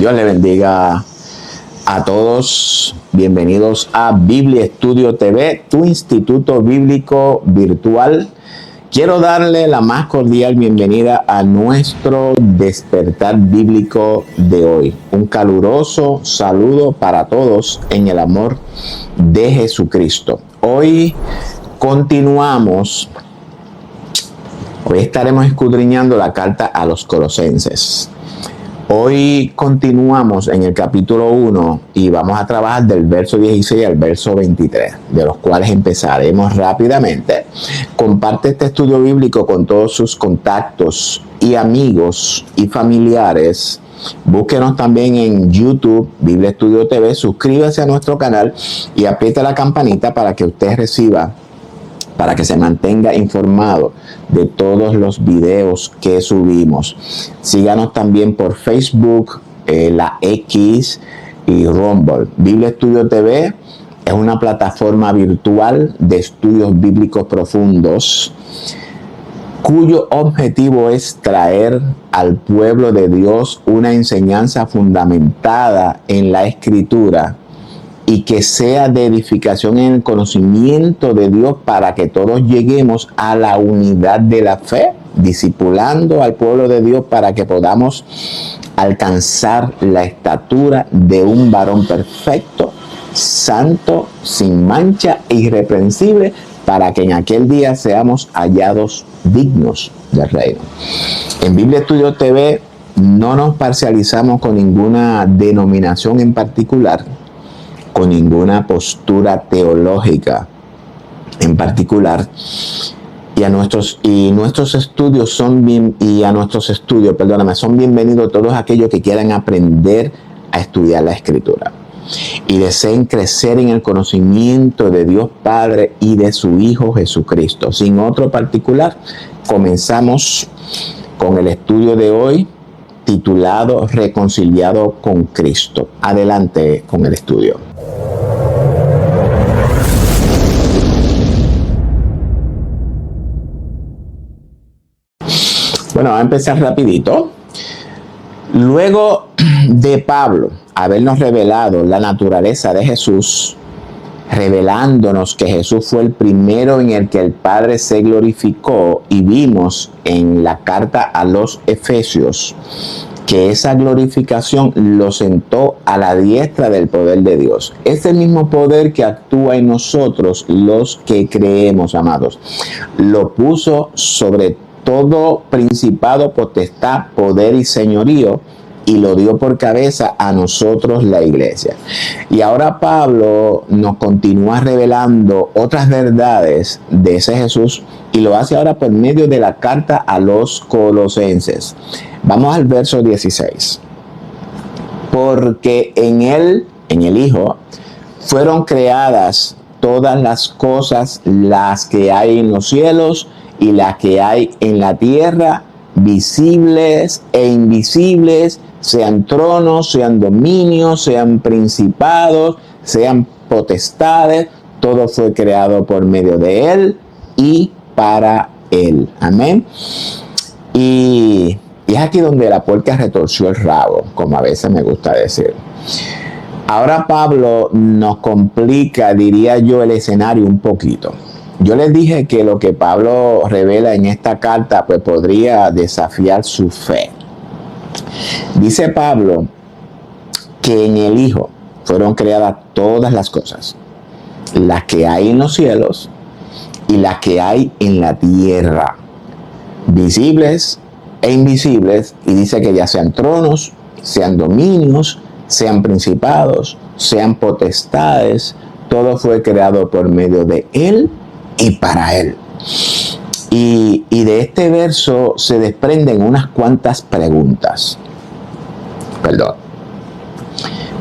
Dios le bendiga a todos. Bienvenidos a Biblia Estudio TV, tu instituto bíblico virtual. Quiero darle la más cordial bienvenida a nuestro despertar bíblico de hoy. Un caluroso saludo para todos en el amor de Jesucristo. Hoy continuamos. Hoy estaremos escudriñando la carta a los Colosenses. Hoy continuamos en el capítulo 1 y vamos a trabajar del verso 16 al verso 23, de los cuales empezaremos rápidamente. Comparte este estudio bíblico con todos sus contactos y amigos y familiares. Búsquenos también en YouTube, Biblia Estudio TV. Suscríbase a nuestro canal y aprieta la campanita para que usted reciba, para que se mantenga informado de todos los videos que subimos. Síganos también por Facebook, la X y Rumble. Biblia Estudio TV es una plataforma virtual de estudios bíblicos profundos, cuyo objetivo es traer al pueblo de Dios una enseñanza fundamentada en la Escritura y que sea de edificación en el conocimiento de Dios para que todos lleguemos a la unidad de la fe, discipulando al pueblo de Dios para que podamos alcanzar la estatura de un varón perfecto, santo, sin mancha e irreprensible, para que en aquel día seamos hallados dignos del reino. En Biblia Estudio TV no nos parcializamos con ninguna denominación en particular, con ninguna postura teológica en particular, y nuestros estudios son bienvenidos todos aquellos que quieran aprender a estudiar la Escritura y deseen crecer en el conocimiento de Dios Padre y de su Hijo Jesucristo. Sin otro particular, comenzamos con el estudio de hoy titulado Reconciliado con Cristo. Adelante con el estudio. Bueno, vamos a empezar rapidito. Luego de Pablo habernos revelado la naturaleza de Jesús, revelándonos que Jesús fue el primero en el que el Padre se glorificó, y vimos en la carta a los Efesios que esa glorificación lo sentó a la diestra del poder de Dios. Es el mismo poder que actúa en nosotros los que creemos, amados. Lo puso sobre todo principado, potestad, poder y señorío, y lo dio por cabeza a nosotros, la iglesia. Y ahora Pablo nos continúa revelando otras verdades de ese Jesús, y lo hace ahora por medio de la carta a los Colosenses. Vamos al verso 16. Porque en él, en el Hijo, fueron creadas todas las cosas, las que hay en los cielos y las que hay en la tierra, visibles e invisibles, sean tronos, sean dominios, sean principados, sean potestades. Todo fue creado por medio de él y para él. Amén. Y es aquí donde la puerca retorció el rabo, como a veces me gusta decir. Ahora Pablo nos complica, diría yo, el escenario un poquito. Yo les dije que lo que Pablo revela en esta carta pues podría desafiar su fe. Dice Pablo que en el Hijo fueron creadas todas las cosas, las que hay en los cielos y las que hay en la tierra, visibles e invisibles, y dice que ya sean tronos, sean dominios, sean principados, sean potestades, todo fue creado por medio de él y para él. Y de este verso se desprenden unas cuantas preguntas.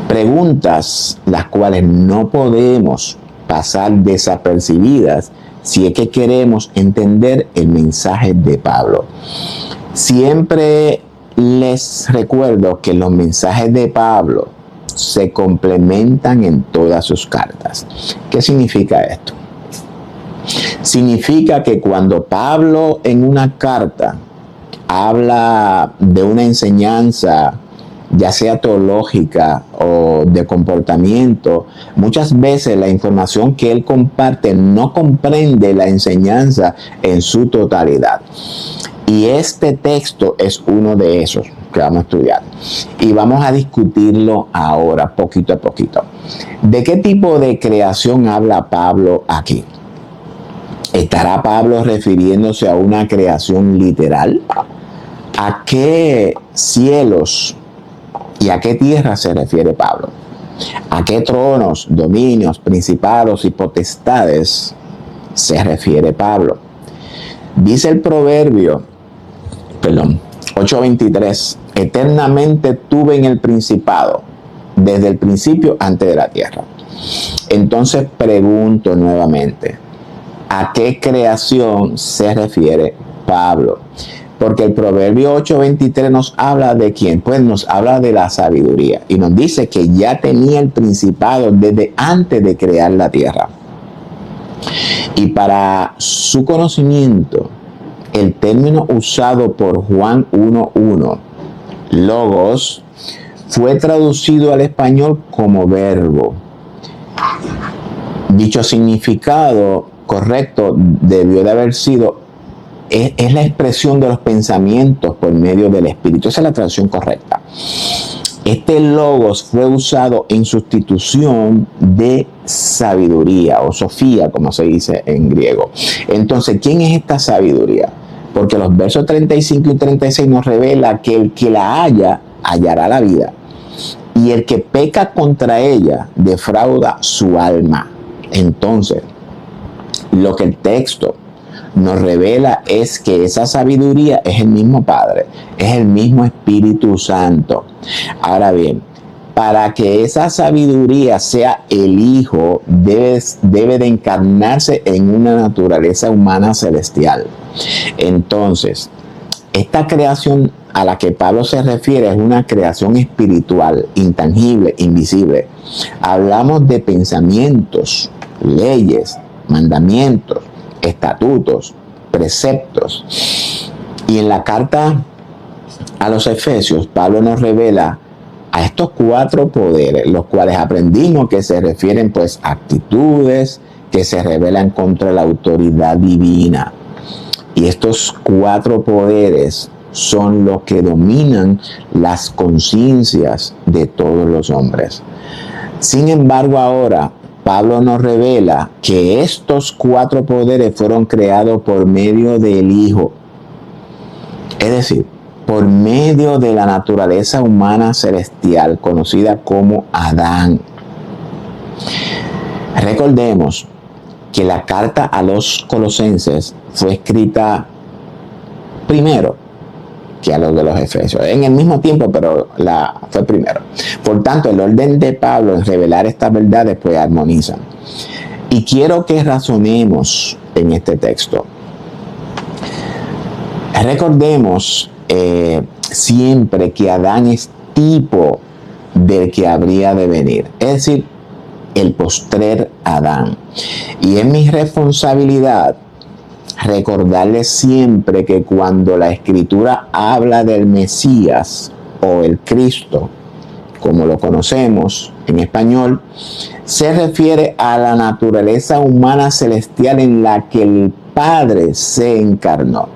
Preguntas las cuales no podemos pasar desapercibidas si es que queremos entender el mensaje de Pablo. Siempre les recuerdo que los mensajes de Pablo se complementan en todas sus cartas. ¿Qué significa esto? Significa que cuando Pablo en una carta habla de una enseñanza ya sea teológica o de comportamiento, muchas veces la información que él comparte no comprende la enseñanza en su totalidad. Y este texto es uno de esos que vamos a estudiar. Y vamos a discutirlo ahora, poquito a poquito. ¿De qué tipo de creación habla Pablo aquí? ¿Estará Pablo refiriéndose a una creación literal? ¿A qué cielos y a qué tierra se refiere Pablo? ¿A qué tronos, dominios, principados y potestades se refiere Pablo? Dice el proverbio, 8:23, eternamente tuve en el principado, desde el principio antes de la tierra. Entonces pregunto nuevamente, ¿a qué creación se refiere Pablo? Porque el proverbio 8:23 nos habla de quién, pues nos habla de la sabiduría y nos dice que ya tenía el principado desde antes de crear la tierra. Y para su conocimiento, el término usado por Juan 1:1, logos, fue traducido al español como verbo. Dicho significado correcto debió de haber sido, es la expresión de los pensamientos por medio del Espíritu. Esa es la traducción correcta. Este logos fue usado en sustitución de sabiduría o sofía, como se dice en griego. Entonces, ¿quién es esta sabiduría? Porque los versos 35 y 36 nos revela que el que la haya, hallará la vida. Y el que peca contra ella, defrauda su alma. Entonces, lo que el texto nos revela es que esa sabiduría es el mismo Padre, es el mismo Espíritu Santo. Ahora bien, para que esa sabiduría sea el Hijo, debe de encarnarse en una naturaleza humana celestial. Entonces, esta creación a la que Pablo se refiere es una creación espiritual, intangible, invisible. Hablamos de pensamientos, leyes, mandamientos, estatutos, preceptos. Y en la carta a los Efesios, Pablo nos revela a estos 4 poderes, los cuales aprendimos que se refieren pues a actitudes que se rebelan contra la autoridad divina. Y estos 4 poderes son los que dominan las conciencias de todos los hombres. Sin embargo, ahora Pablo nos revela que estos 4 poderes fueron creados por medio del Hijo. Es decir, por medio de la naturaleza humana celestial, conocida como Adán. Recordemos que la carta a los Colosenses fue escrita primero que a los de los Efesios, en el mismo tiempo, pero fue primero. Por tanto, el orden de Pablo en revelar estas verdades pues armonizan. Y quiero que razonemos en este texto. Recordemos siempre que Adán es tipo del que habría de venir, es decir, el postrer Adán. Y es mi responsabilidad recordarles siempre que cuando la Escritura habla del Mesías o el Cristo, como lo conocemos en español, se refiere a la naturaleza humana celestial en la que el Padre se encarnó.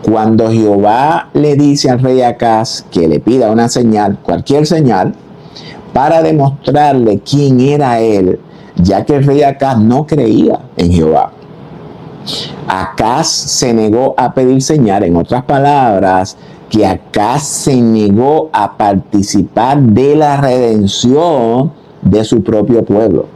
Cuando Jehová le dice al rey Acaz que le pida una señal, cualquier señal, para demostrarle quién era él, ya que el rey Acaz no creía en Jehová. Acaz se negó a pedir señal, en otras palabras, que Acaz se negó a participar de la redención de su propio pueblo.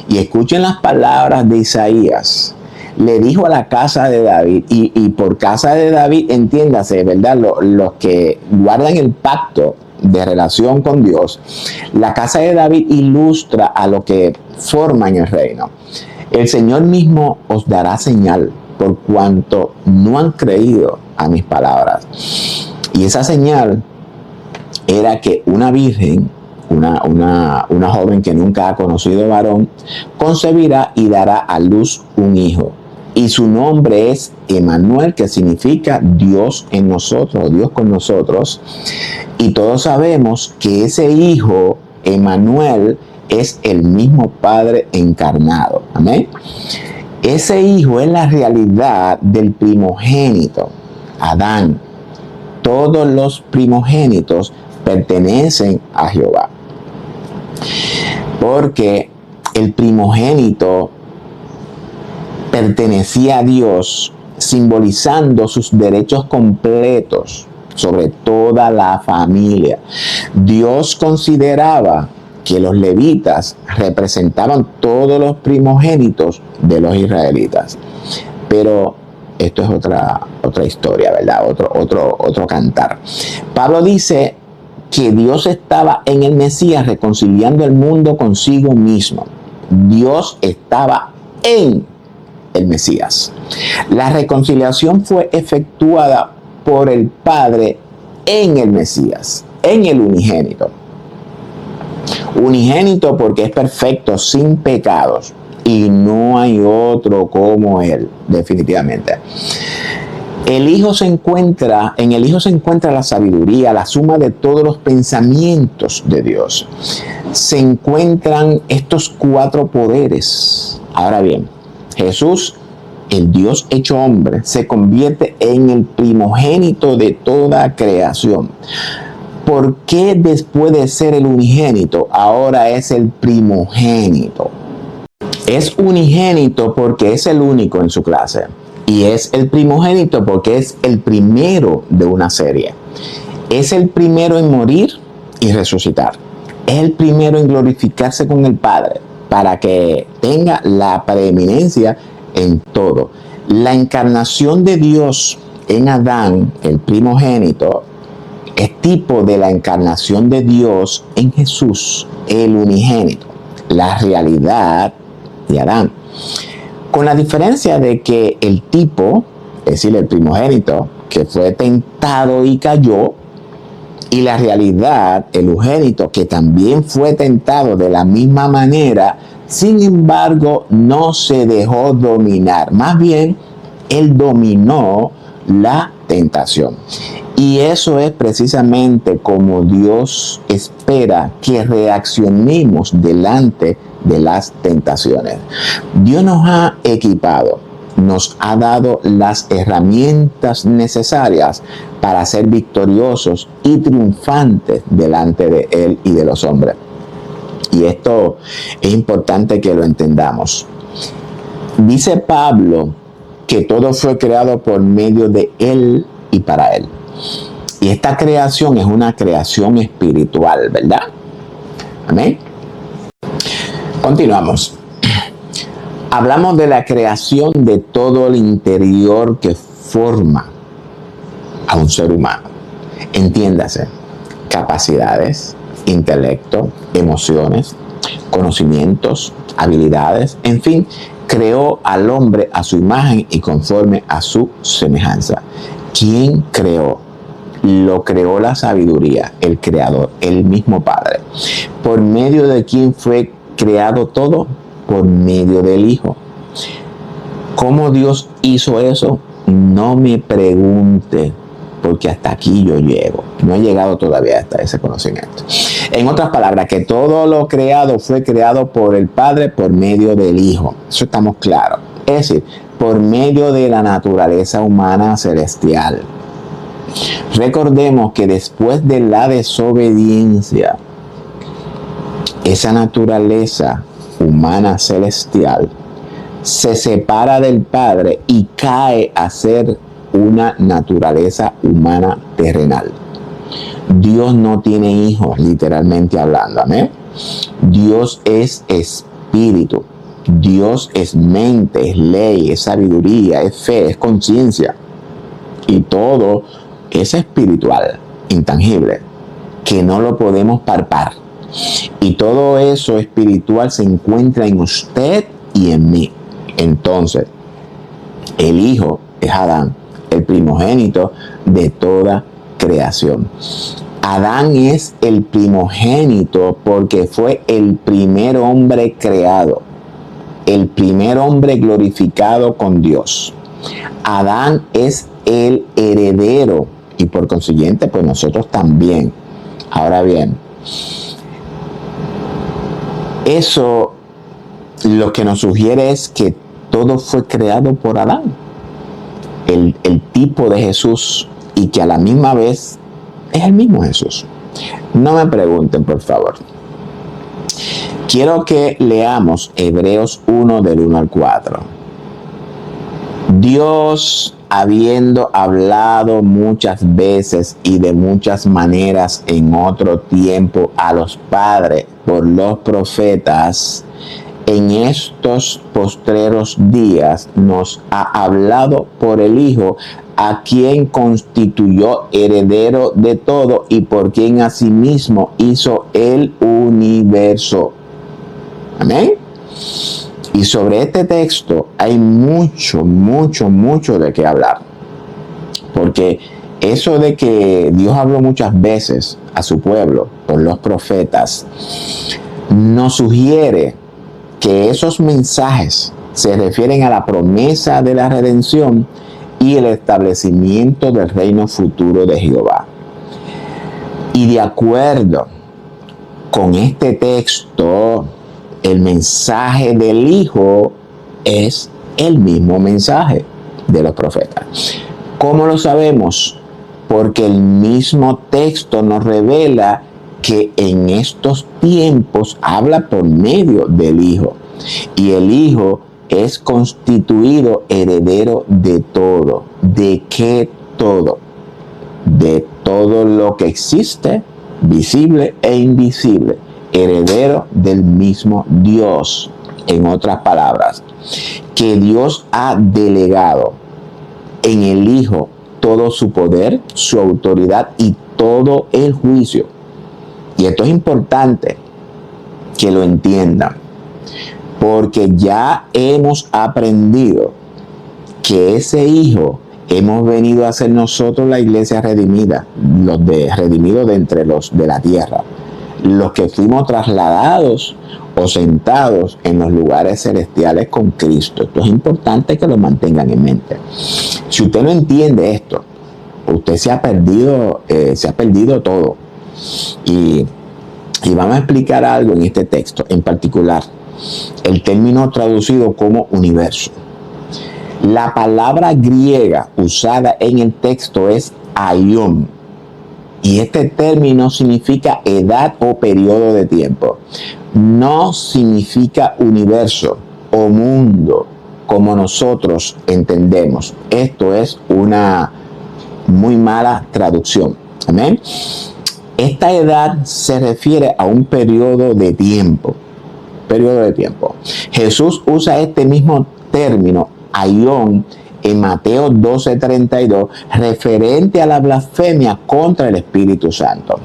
Y escuchen las palabras de Isaías. Le dijo a la casa de David, y por casa de David, entiéndase, ¿verdad? Los que guardan el pacto de relación con Dios, la casa de David ilustra a lo que forman el reino. El Señor mismo os dará señal por cuanto no han creído a mis palabras. Y esa señal era que una virgen, una joven que nunca ha conocido varón, concebirá y dará a luz un hijo. y su nombre es Emmanuel, que significa Dios en nosotros, Dios con nosotros. Y todos sabemos que ese hijo, Emmanuel, es el mismo Padre encarnado. Amén. Ese hijo es la realidad del primogénito, Adán. Todos los primogénitos pertenecen a Jehová. Porque el primogénito pertenecía a Dios, simbolizando sus derechos completos sobre toda la familia. Dios consideraba que los levitas representaban todos los primogénitos de los israelitas. Pero esto es otra historia, ¿verdad? Otro cantar. Pablo dice que Dios estaba en el Mesías reconciliando el mundo consigo mismo. Dios estaba en el Mesías. La reconciliación fue efectuada por el Padre en el Mesías, en el unigénito. Unigénito porque es perfecto, sin pecados, y no hay otro como Él, definitivamente. En el Hijo se encuentra la sabiduría, la suma de todos los pensamientos de Dios. Se encuentran estos 4 poderes. Ahora bien, Jesús, el Dios hecho hombre, se convierte en el primogénito de toda creación. ¿Por qué después de ser el unigénito, ahora es el primogénito? Es unigénito porque es el único en su clase. Y es el primogénito porque es el primero de una serie. Es el primero en morir y resucitar. Es el primero en glorificarse con el Padre para que tenga la preeminencia en todo. La encarnación de Dios en Adán, el primogénito, es tipo de la encarnación de Dios en Jesús, el unigénito, la realidad de Adán. Con la diferencia de que el tipo, es decir, el primogénito, que fue tentado y cayó, y la realidad, el unigénito, que también fue tentado de la misma manera, sin embargo, no se dejó dominar. Más bien, él dominó la tentación. Y eso es precisamente como Dios espera que reaccionemos delante de las tentaciones. Dios nos ha equipado, nos ha dado las herramientas necesarias para ser victoriosos y triunfantes delante de Él y de los hombres. Y esto es importante que lo entendamos. Dice Pablo que todo fue creado por medio de Él y para Él. Y esta creación es una creación espiritual, ¿verdad? Amén. Continuamos. Hablamos de la creación de todo el interior que forma a un ser humano. Entiéndase, capacidades, intelecto, emociones, conocimientos, habilidades, en fin, creó al hombre a su imagen y conforme a su semejanza. ¿Quién creó? Lo creó la sabiduría, el creador, el mismo Padre. ¿Por medio de quién fue creado todo? Por medio del Hijo. ¿Cómo Dios hizo eso? No me pregunte, porque hasta aquí yo llego. No he llegado todavía hasta ese conocimiento. En otras palabras, que todo lo creado fue creado por el Padre por medio del Hijo. Eso estamos claros. Es decir, por medio de la naturaleza humana celestial. Recordemos que después de la desobediencia, esa naturaleza humana celestial se separa del Padre y cae a ser una naturaleza humana terrenal. Dios no tiene hijos, literalmente hablando. ¿Amén? Dios es espíritu. Dios es mente, es ley, es sabiduría, es fe, es conciencia. Y todo es espiritual, intangible, que no lo podemos palpar. Y todo eso espiritual se encuentra en usted y en mí. Entonces, el Hijo es Adán, el primogénito de toda creación. Adán es el primogénito porque fue el primer hombre creado. el primer hombre glorificado con Dios. Adán es el heredero y por consiguiente, pues nosotros también. Ahora bien, eso lo que nos sugiere es que todo fue creado por Adán, el tipo de Jesús, y que a la misma vez es el mismo Jesús. No me pregunten, por favor. Quiero que leamos Hebreos 1 del 1 al 4. Dios, habiendo hablado muchas veces y de muchas maneras en otro tiempo a los padres por los profetas, en estos postreros días nos ha hablado por el Hijo, a quien constituyó heredero de todo y por quien asimismo hizo el universo. Amén. Y sobre este texto hay mucho de qué hablar. Porque eso de que Dios habló muchas veces a su pueblo por los profetas, nos sugiere que esos mensajes se refieren a la promesa de la redención y el establecimiento del reino futuro de Jehová. Y de acuerdo con este texto, el mensaje del Hijo es el mismo mensaje de los profetas. ¿Cómo lo sabemos? Porque el mismo texto nos revela que en estos tiempos habla por medio del Hijo. Y el Hijo es constituido heredero de todo. ¿De qué todo? De todo lo que existe, visible e invisible. Heredero del mismo Dios. En otras palabras, que Dios ha delegado en el Hijo todo su poder, su autoridad y todo el juicio. Y esto es importante que lo entiendan, porque ya hemos aprendido que ese Hijo hemos venido a ser nosotros la iglesia redimida, los redimidos de entre los de la tierra, los que fuimos trasladados o sentados en los lugares celestiales con Cristo. Esto es importante que lo mantengan en mente. Si usted no entiende esto, usted se ha perdido todo. Y vamos a explicar algo en este texto, en particular, el término traducido como universo. La palabra griega usada en el texto es aion, y este término significa edad o periodo de tiempo. No significa universo o mundo como nosotros entendemos. Esto es una muy mala traducción. Amén. Esta edad se refiere a un periodo de tiempo. Jesús usa este mismo término, aion, en Mateo 12:32, referente a la blasfemia contra el Espíritu Santo,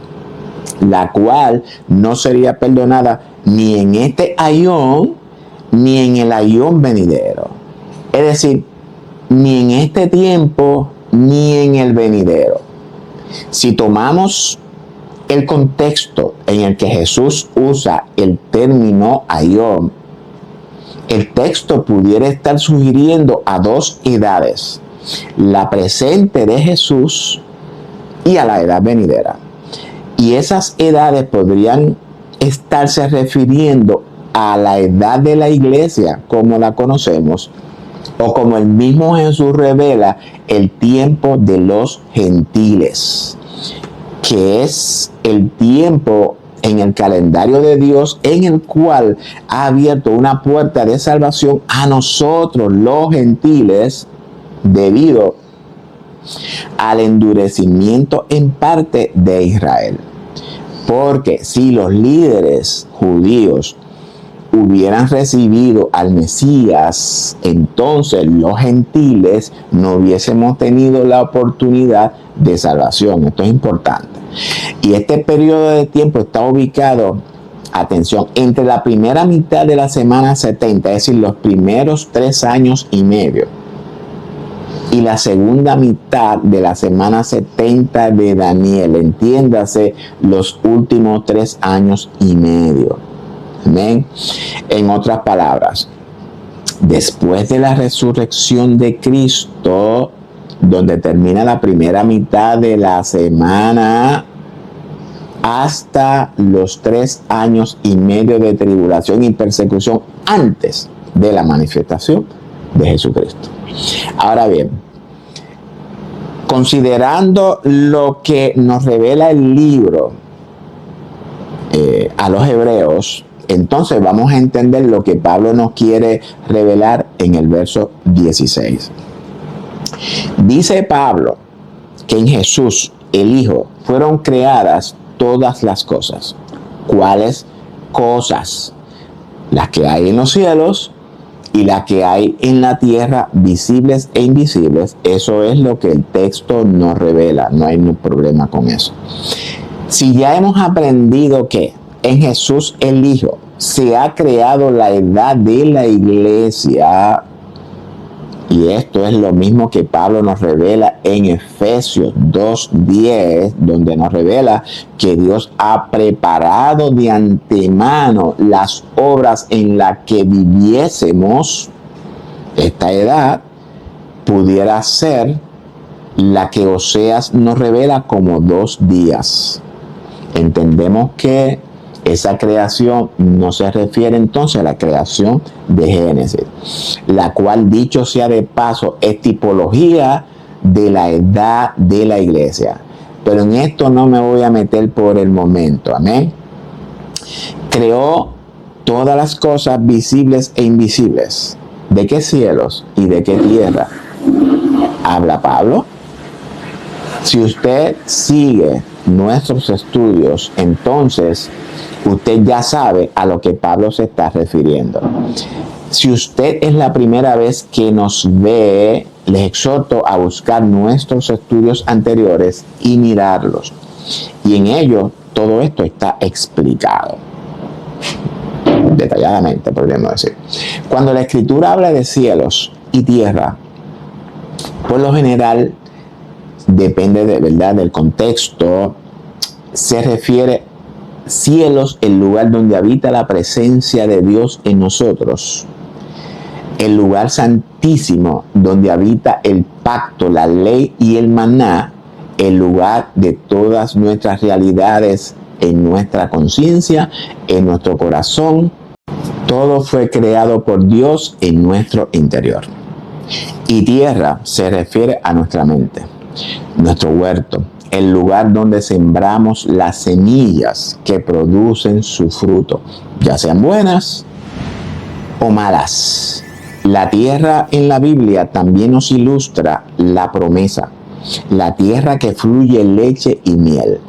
la cual no sería perdonada ni en este aion ni en el aion venidero. Es decir, ni en este tiempo ni en el venidero. Si tomamos el contexto en el que Jesús usa el término aion, el texto pudiera estar sugiriendo a dos edades: la presente de Jesús y a la edad venidera. Y esas edades podrían estarse refiriendo a la edad de la iglesia como la conocemos, o como el mismo Jesús revela, el tiempo de los gentiles, que es el tiempo en el calendario de Dios en el cual ha abierto una puerta de salvación a nosotros los gentiles debido al endurecimiento en parte de Israel. Porque si los líderes judíos hubieran recibido al Mesías, entonces los gentiles no hubiésemos tenido la oportunidad de salvación. Esto es importante. Y este periodo de tiempo está ubicado, atención, entre la primera mitad de la semana 70, es decir, los primeros 3 años y medio, y la segunda mitad de la semana 70 de Daniel, entiéndase, los últimos 3 años y medio. Amén. En otras palabras, Después de la resurrección de Cristo, donde termina la primera mitad de la semana, hasta los 3 años y medio de tribulación y persecución antes de la manifestación de Jesucristo. Ahora bien, considerando lo que nos revela el libro a los hebreos, entonces vamos a entender lo que Pablo nos quiere revelar en el verso 16. Dice Pablo que en Jesús, el Hijo, fueron creadas todas las cosas. ¿Cuáles cosas? Las que hay en los cielos y las que hay en la tierra, visibles e invisibles. Eso es lo que el texto nos revela. No hay ningún problema con eso. Si ya hemos aprendido que en Jesús el Hijo se ha creado la edad de la iglesia, y esto es lo mismo que Pablo nos revela en Efesios 2:10, donde nos revela que Dios ha preparado de antemano las obras en las que viviésemos. Esta edad pudiera ser la que Oseas nos revela como 2 días. Entendemos que esa creación no se refiere entonces a la creación de Génesis, la cual, dicho sea de paso, es tipología de la edad de la iglesia. Pero en esto no me voy a meter por el momento. Amén. Creó todas las cosas visibles e invisibles. ¿De qué cielos y de qué tierra habla Pablo? Si usted sigue nuestros estudios, entonces usted ya sabe a lo que Pablo se está refiriendo. Si usted es la primera vez que nos ve, les exhorto a buscar nuestros estudios anteriores y mirarlos. Y en ellos todo esto está explicado detalladamente, podríamos decir. Cuando la Escritura habla de cielos y tierra, por lo general, depende de verdad del contexto, se refiere cielos, el lugar donde habita la presencia de Dios en nosotros, el lugar santísimo donde habita el pacto, la ley y el maná, el lugar de todas nuestras realidades en nuestra conciencia, en nuestro corazón. Todo fue creado por Dios en nuestro interior. Y tierra se refiere a nuestra mente, nuestro huerto, el lugar donde sembramos las semillas que producen su fruto, ya sean buenas o malas. La tierra en la Biblia también nos ilustra la promesa, la tierra que fluye leche y miel.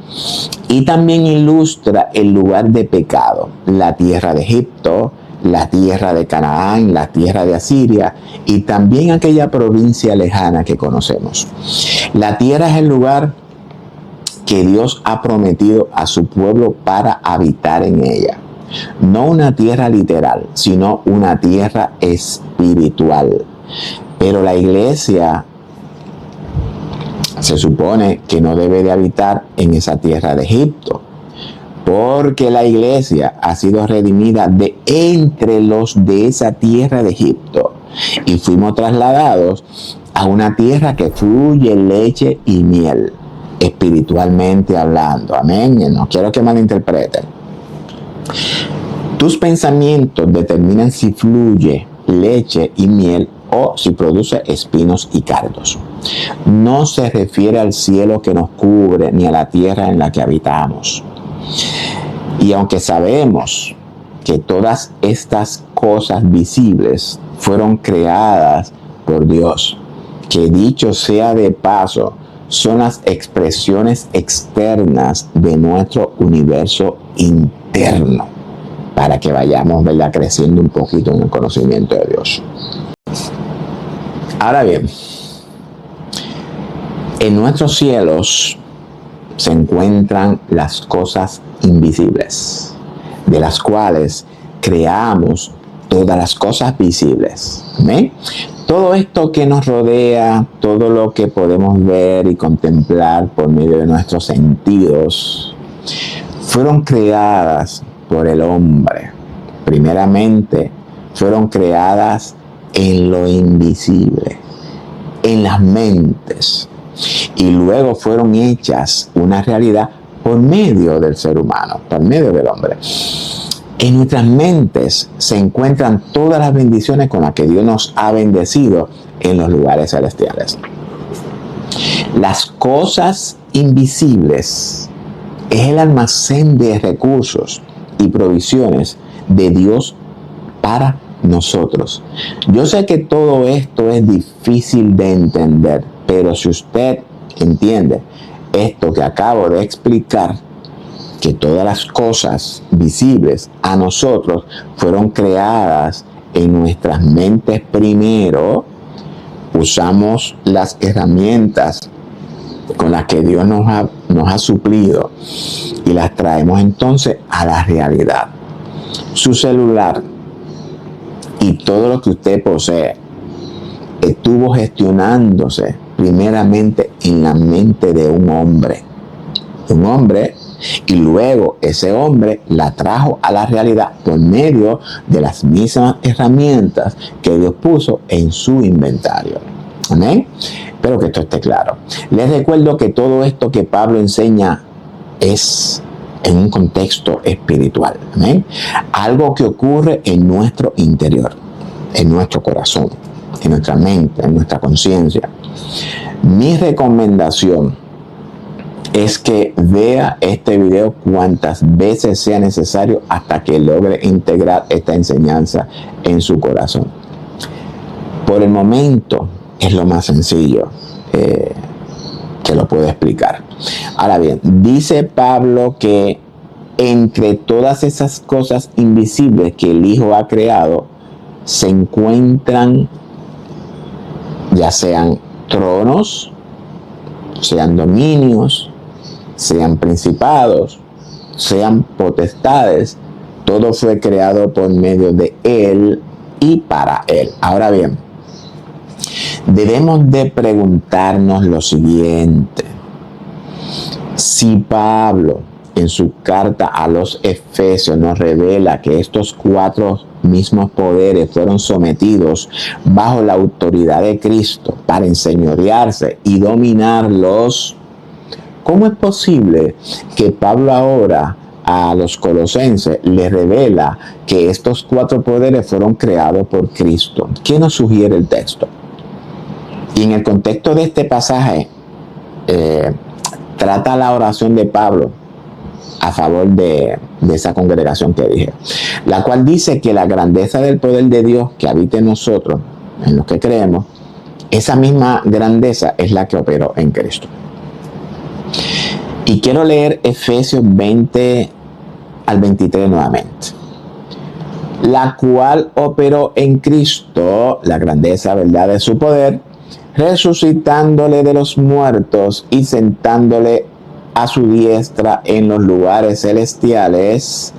Y también ilustra el lugar de pecado, la tierra de Egipto, la tierra de Canaán, la tierra de Asiria y también aquella provincia lejana que conocemos. La tierra es el lugar que Dios ha prometido a su pueblo para habitar en ella. No una tierra literal, sino una tierra espiritual. Pero la iglesia se supone que no debe de habitar en esa tierra de Egipto, porque la iglesia ha sido redimida de entre los de esa tierra de Egipto y fuimos trasladados a una tierra que fluye leche y miel, espiritualmente hablando. Amén. No quiero que malinterpreten. Tus pensamientos determinan si fluye leche y miel o si produce espinos y cardos. No se refiere al cielo que nos cubre ni a la tierra en la que habitamos. Y aunque sabemos que todas estas cosas visibles fueron creadas por Dios, que dicho sea de paso, son las expresiones externas de nuestro universo interno, para que vayamos, ¿verdad?, creciendo un poquito en el conocimiento de Dios. Ahora bien, en nuestros cielos se encuentran las cosas invisibles, de las cuales creamos todas las cosas visibles. ¿Ven? Todo esto que nos rodea, todo lo que podemos ver y contemplar por medio de nuestros sentidos, fueron creadas por el hombre. Primeramente, fueron creadas en lo invisible, en las mentes, y luego fueron hechas una realidad por medio del ser humano, por medio del hombre. En nuestras mentes se encuentran todas las bendiciones con las que Dios nos ha bendecido en los lugares celestiales. Las cosas invisibles es el almacén de recursos y provisiones de Dios para nosotros. Yo sé que todo esto es difícil de entender, pero si usted entiende esto que acabo de explicar, que todas las cosas visibles a nosotros fueron creadas en nuestras mentes primero, usamos las herramientas con las que Dios nos ha suplido y las traemos entonces a la realidad. Su celular y todo lo que usted posee estuvo gestionándose primeramente en la mente de un hombre, y luego ese hombre la trajo a la realidad por medio de las mismas herramientas que Dios puso en su inventario. Amén. Espero que esto esté claro. Les recuerdo que todo esto que Pablo enseña es en un contexto espiritual. Amén. Algo que ocurre en nuestro interior, en nuestro corazón, en nuestra mente, en nuestra conciencia. Mi recomendación es que vea este video cuantas veces sea necesario hasta que logre integrar esta enseñanza en su corazón. Por el momento es lo más sencillo que lo puedo explicar. Ahora bien, dice Pablo que entre todas esas cosas invisibles que el Hijo ha creado, se encuentran ya sean tronos, sean dominios, sean principados, sean potestades. Todo fue creado por medio de Él y para Él. Ahora bien, debemos de preguntarnos lo siguiente. Si Pablo en su carta a los Efesios nos revela que estos 4 mismos poderes fueron sometidos bajo la autoridad de Cristo para enseñorearse y dominarlos, ¿cómo es posible que Pablo ahora a los colosenses les revela que estos 4 poderes fueron creados por Cristo? ¿Qué nos sugiere el texto? Y en el contexto de este pasaje, trata la oración de Pablo a favor de esa congregación que dije, la cual dice que la grandeza del poder de Dios que habita en nosotros, en los que creemos, esa misma grandeza es la que operó en Cristo. Y quiero leer Efesios 20 al 23 nuevamente. La cual operó en Cristo la grandeza, verdad, de su poder, resucitándole de los muertos y sentándole a su diestra en los lugares celestiales,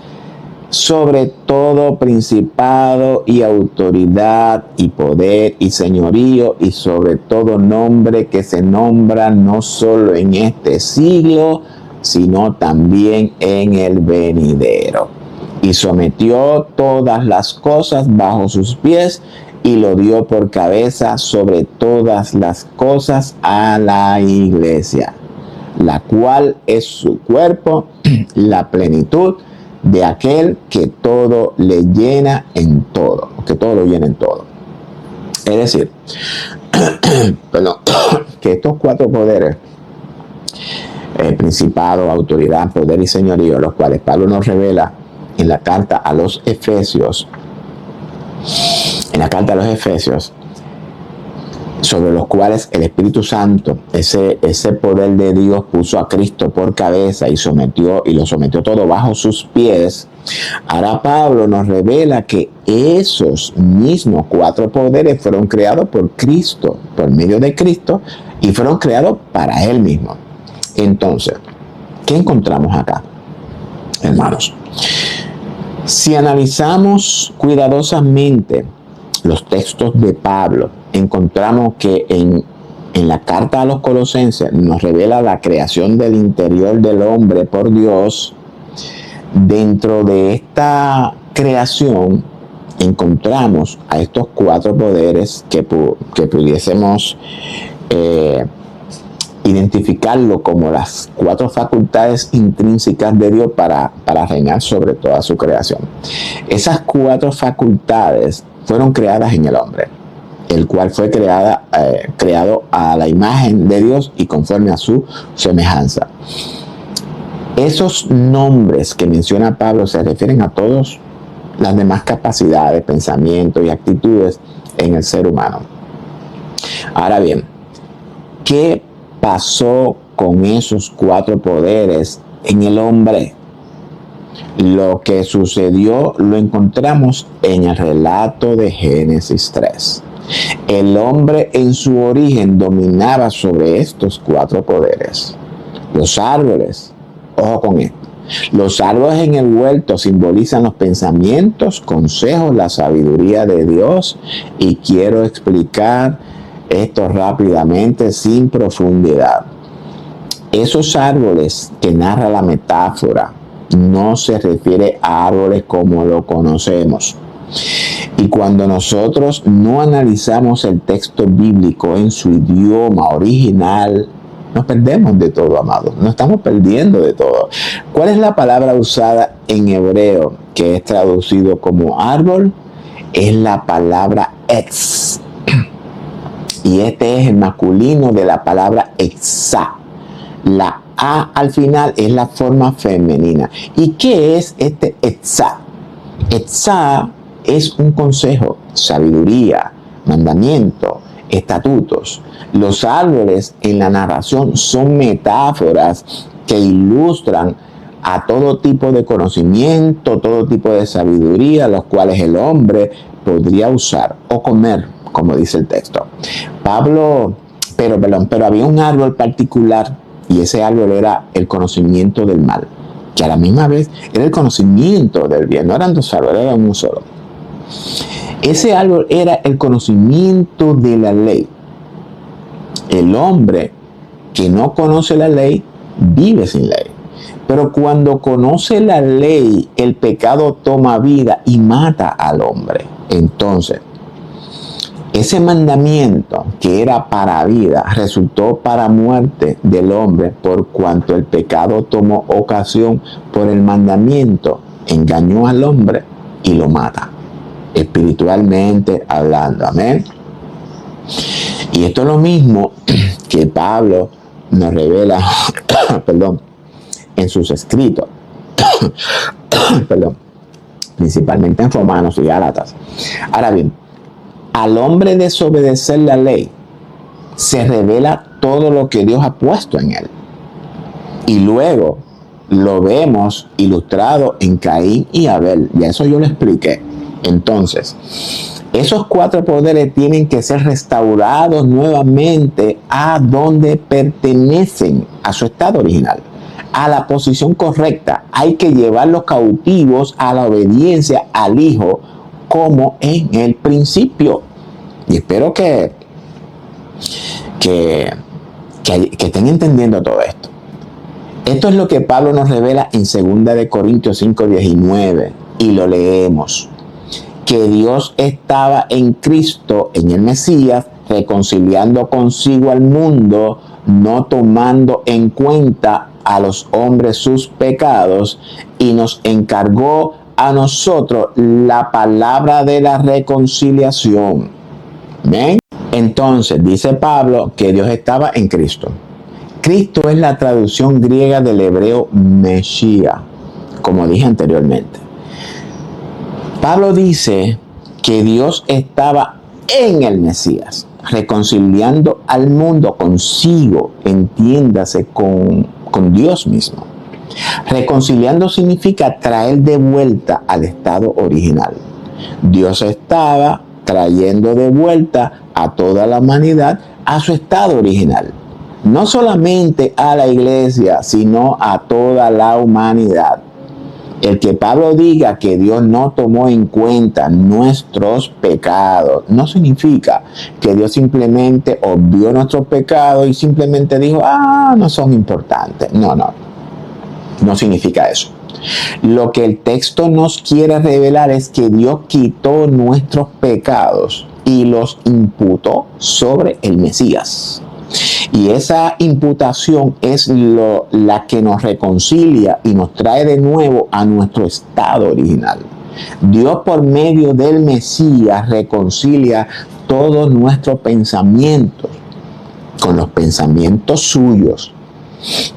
sobre todo principado y autoridad y poder y señorío, y sobre todo nombre que se nombra no solo en este siglo, sino también en el venidero. Y sometió todas las cosas bajo sus pies, y lo dio por cabeza sobre todas las cosas a la iglesia, la cual es su cuerpo, la plenitud de aquel que todo le llena en todo, que todo lo llena en todo. Es decir, que estos 4 poderes, principado, autoridad, poder y señorío, los cuales Pablo nos revela en la carta a los Efesios, sobre los cuales el Espíritu Santo, ese poder de Dios, puso a Cristo por cabeza y lo sometió todo bajo sus pies. Ahora Pablo nos revela que esos mismos 4 poderes fueron creados por Cristo, por medio de Cristo, y fueron creados para Él mismo. Entonces, ¿qué encontramos acá, hermanos? Si analizamos cuidadosamente los textos de Pablo, encontramos que en la carta a los Colosenses nos revela la creación del interior del hombre por Dios. Dentro de esta creación encontramos a estos 4 poderes que pudiésemos identificarlo como las 4 facultades intrínsecas de Dios para reinar sobre toda su creación. Esas 4 facultades fueron creadas en el hombre, el cual fue creado a la imagen de Dios y conforme a su semejanza. Esos nombres que menciona Pablo se refieren a todas las demás capacidades, pensamientos y actitudes en el ser humano. Ahora bien, ¿qué pasó con esos 4 poderes en el hombre? Lo que sucedió lo encontramos en el relato de Génesis 3. El hombre en su origen dominaba sobre estos 4 poderes. Los árboles, ojo con esto, los árboles en el huerto simbolizan los pensamientos, consejos, la sabiduría de Dios, y quiero explicar esto rápidamente sin profundidad. Esos árboles que narra la metáfora no se refiere a árboles como lo conocemos. Y cuando nosotros no analizamos el texto bíblico en su idioma original, nos perdemos de todo, amados. Nos estamos perdiendo de todo. ¿Cuál es la palabra usada en hebreo que es traducido como árbol? Es la palabra etz. Y este es el masculino de la palabra etzá. La A al final es la forma femenina. ¿Y qué es este etzá? Etzá es un consejo, sabiduría, mandamiento, estatutos. Los árboles en la narración son metáforas que ilustran a todo tipo de conocimiento, todo tipo de sabiduría, los cuales el hombre podría usar o comer, como dice el texto. Pero había un árbol particular, y ese árbol era el conocimiento del mal, que a la misma vez era el conocimiento del bien. No eran 2 árboles, era uno solo. Ese árbol era el conocimiento de la ley. El hombre que no conoce la ley vive sin ley. Pero cuando conoce la ley, el pecado toma vida y mata al hombre. Entonces, ese mandamiento que era para vida resultó para muerte del hombre, por cuanto el pecado tomó ocasión por el mandamiento, engañó al hombre y lo mata, espiritualmente hablando. Amén. Y esto es lo mismo que Pablo nos revela en sus escritos, principalmente en Romanos y Gálatas. Ahora bien, al hombre desobedecer la ley, se revela todo lo que Dios ha puesto en él. Y luego lo vemos ilustrado en Caín y Abel. Ya eso yo lo expliqué. Entonces, esos 4 poderes tienen que ser restaurados nuevamente a donde pertenecen, a su estado original, a la posición correcta. Hay que llevarlos cautivos a la obediencia al Hijo, como en el principio. Y espero que estén entendiendo todo esto. Esto es lo que Pablo nos revela en 2 Corintios 5:19, y lo leemos. Que Dios estaba en Cristo, en el Mesías, reconciliando consigo al mundo, no tomando en cuenta a los hombres sus pecados, y nos encargó a nosotros la palabra de la reconciliación. ¿Ven? Entonces dice Pablo que Dios estaba en Cristo. Cristo es la traducción griega del hebreo Meshía, como dije anteriormente. Pablo dice que Dios estaba en el Mesías, reconciliando al mundo consigo, entiéndase, con Dios mismo. Reconciliando significa traer de vuelta al estado original. Dios estaba trayendo de vuelta a toda la humanidad a su estado original. No solamente a la iglesia, sino a toda la humanidad. El que Pablo diga que Dios no tomó en cuenta nuestros pecados, no significa que Dios simplemente obvió nuestros pecados y simplemente dijo, no son importantes. No significa eso. Lo que el texto nos quiere revelar es que Dios quitó nuestros pecados y los imputó sobre el Mesías. Y esa imputación es la que nos reconcilia y nos trae de nuevo a nuestro estado original. Dios, por medio del Mesías, reconcilia todos nuestros pensamientos con los pensamientos suyos.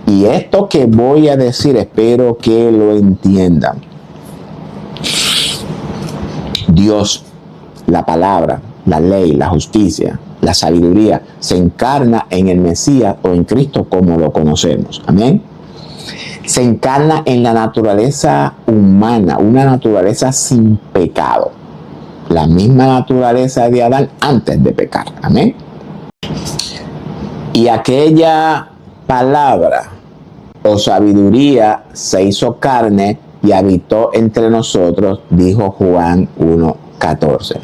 Y esto que voy a decir, espero que lo entiendan. Dios, la palabra, la ley, la justicia, la sabiduría, se encarna en el Mesías o en Cristo como lo conocemos. Amén. Se encarna en la naturaleza humana, una naturaleza sin pecado. La misma naturaleza de Adán antes de pecar. Amén. Y aquella palabra o sabiduría se hizo carne y habitó entre nosotros, dijo Juan 1:14.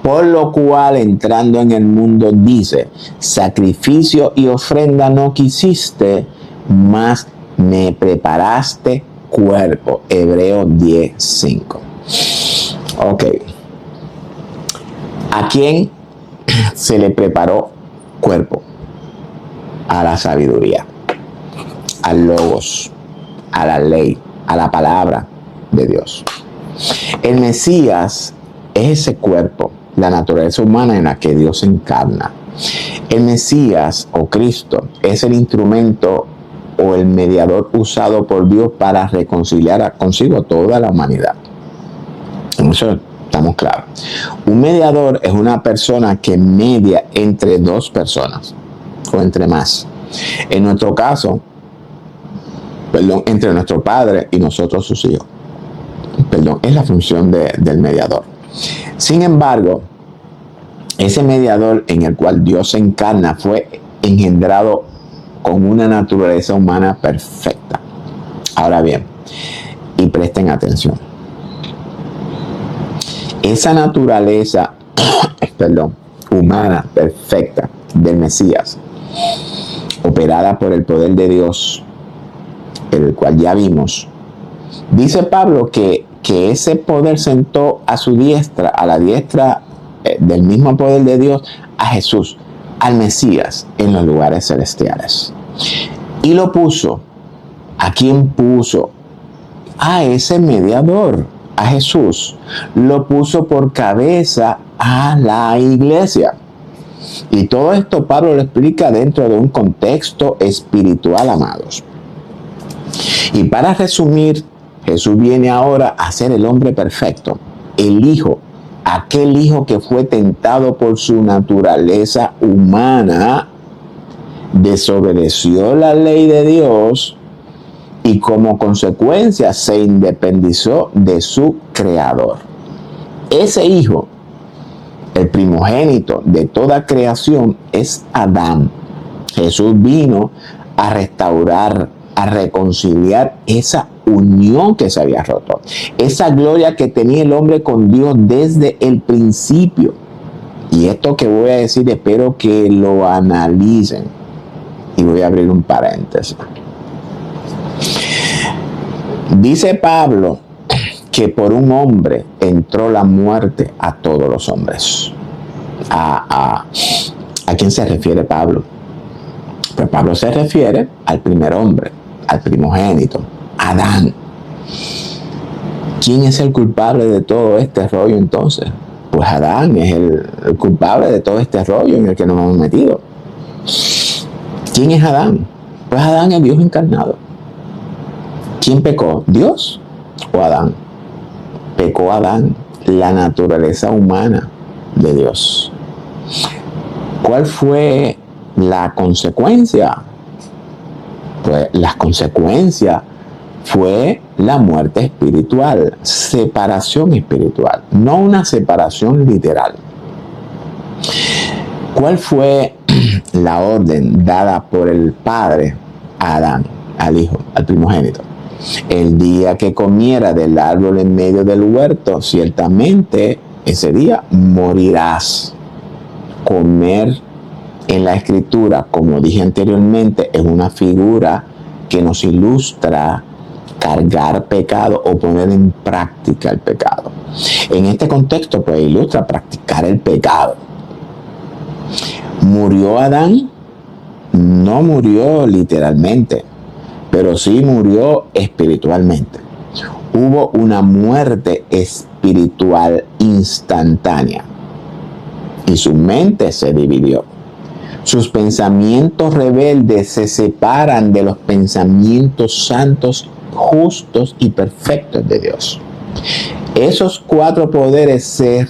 Por lo cual, entrando en el mundo, dice: sacrificio y ofrenda no quisiste, mas me preparaste cuerpo. Hebreos 10:5. Ok. ¿A quién se le preparó cuerpo? A la sabiduría, al logos, a la ley, a la palabra de Dios. El Mesías es ese cuerpo, la naturaleza humana en la que Dios se encarna. El Mesías o Cristo es el instrumento o el mediador usado por Dios para reconciliar consigo toda la humanidad. En eso estamos claros. Un mediador es una persona que media entre dos personas o entre más. En nuestro caso, entre nuestro padre y nosotros sus hijos. Es la función del mediador. Sin embargo, ese mediador en el cual Dios se encarna fue engendrado con una naturaleza humana perfecta. Ahora bien, y presten atención, esa naturaleza humana perfecta del Mesías, operada por el poder de Dios, el cual ya vimos, dice Pablo que ese poder sentó a su diestra, a la diestra del mismo poder de Dios, a Jesús, al Mesías, en los lugares celestiales. Y lo puso. ¿A quién puso? A ese mediador, a Jesús. Lo puso por cabeza a la iglesia. Y todo esto Pablo lo explica dentro de un contexto espiritual, amados. Y para resumir, Jesús viene ahora a ser el hombre perfecto, el Hijo, aquel Hijo que fue tentado por su naturaleza humana, desobedeció la ley de Dios y como consecuencia se independizó de su Creador. Ese Hijo, el primogénito de toda creación, es Adán. Jesús vino a restaurar, a reconciliar esa unión que se había roto, esa gloria que tenía el hombre con Dios desde el principio. Y esto que voy a decir, espero que lo analicen. Y voy a abrir un paréntesis. Dice Pablo que por un hombre entró la muerte a todos los hombres. ¿A quién se refiere Pablo? Pues Pablo se refiere al primer hombre, al primogénito, Adán. ¿Quién es el culpable de todo este rollo entonces? Pues Adán es el culpable de todo este rollo en el que nos hemos metido. ¿Quién es Adán? Pues Adán es Dios encarnado. ¿Quién pecó? ¿Dios o Adán? Pecó Adán, la naturaleza humana de Dios. ¿Cuál fue la consecuencia? Pues la consecuencia fue la muerte espiritual, separación espiritual, no una separación literal. ¿Cuál fue la orden dada por el Padre a Adán, al Hijo, al primogénito? El día que comiera del árbol en medio del huerto, ciertamente ese día morirás. Comer en la Escritura, como dije anteriormente, es una figura que nos ilustra cargar pecado o poner en práctica el pecado. En este contexto, pues ilustra practicar el pecado. ¿Murió Adán? No murió literalmente, pero sí murió espiritualmente. Hubo una muerte espiritual instantánea y su mente se dividió. Sus pensamientos rebeldes se separan de los pensamientos santos, justos y perfectos de Dios. Esos cuatro poderes se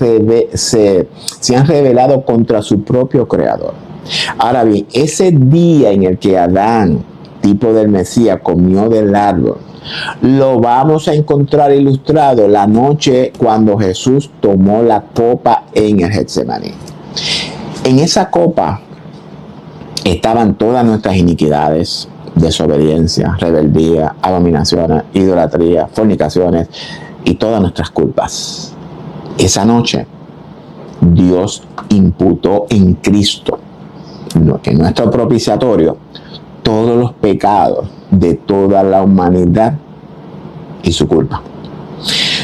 han rebelado contra su propio creador. Ahora bien, ese día en el que Adán, tipo del Mesías, comió del árbol, lo vamos a encontrar ilustrado la noche cuando Jesús tomó la copa en el Getsemaní. En esa copa estaban todas nuestras iniquidades, desobediencia, rebeldía, abominaciones, idolatría, fornicaciones y todas nuestras culpas. Esa noche Dios imputó en Cristo, que es nuestro propiciatorio, todos los pecados de toda la humanidad y su culpa.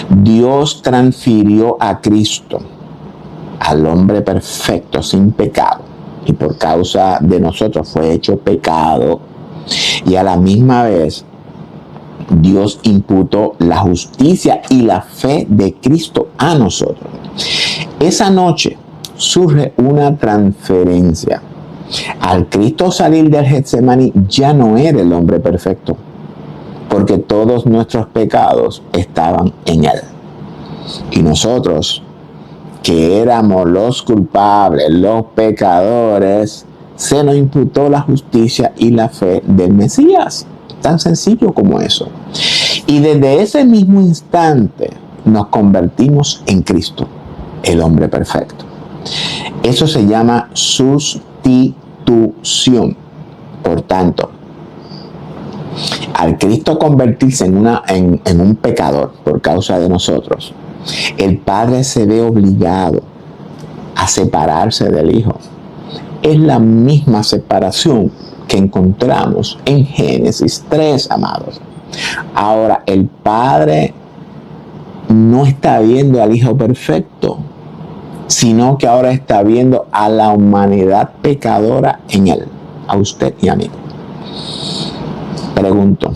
Dios transfirió a Cristo, al hombre perfecto, sin pecado, y por causa de nosotros fue hecho pecado, y a la misma vez Dios imputó la justicia y la fe de Cristo a nosotros. Esa noche surge una transferencia. Al Cristo salir del Getsemaní ya no era el hombre perfecto, porque todos nuestros pecados estaban en él. Y nosotros, que éramos los culpables, los pecadores, se nos imputó la justicia y la fe del Mesías. Tan sencillo como eso. Y desde ese mismo instante nos convertimos en Cristo, el hombre perfecto. Eso se llama sustitución. Por tanto, al Cristo convertirse en un pecador por causa de nosotros, el Padre se ve obligado a separarse del Hijo. Es la misma separación que encontramos en Génesis 3, amados. Ahora, el Padre no está viendo al Hijo perfecto, sino que ahora está viendo a la humanidad pecadora en él, a usted y a mí. Pregunto,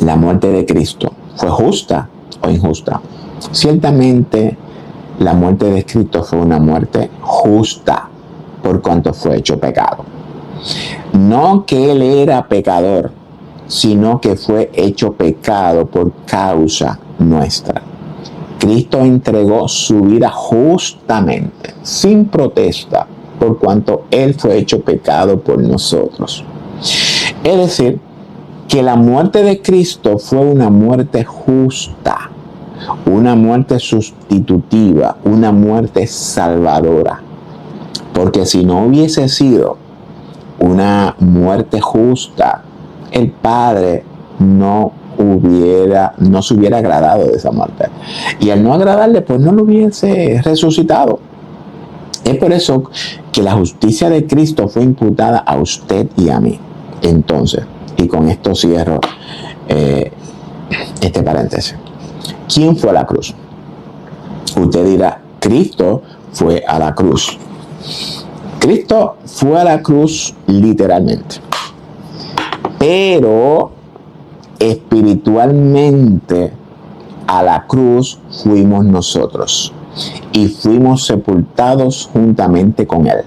¿la muerte de Cristo fue justa o injusta? Ciertamente, la muerte de Cristo fue una muerte justa por cuanto fue hecho pecado. No que él era pecador, sino que fue hecho pecado por causa nuestra. Cristo entregó su vida justamente, sin protesta, por cuanto él fue hecho pecado por nosotros. Es decir, que la muerte de Cristo fue una muerte justa, una muerte sustitutiva, una muerte salvadora. Porque si no hubiese sido una muerte justa, el Padre no se hubiera agradado de esa muerte. Y al no agradarle, pues no lo hubiese resucitado. Es por eso que la justicia de Cristo fue imputada a usted y a mí. Entonces, y con esto cierro este paréntesis. ¿Quién fue a la cruz? Usted dirá, Cristo fue a la cruz. Cristo fue a la cruz literalmente. Pero espiritualmente a la cruz fuimos nosotros y fuimos sepultados juntamente con él.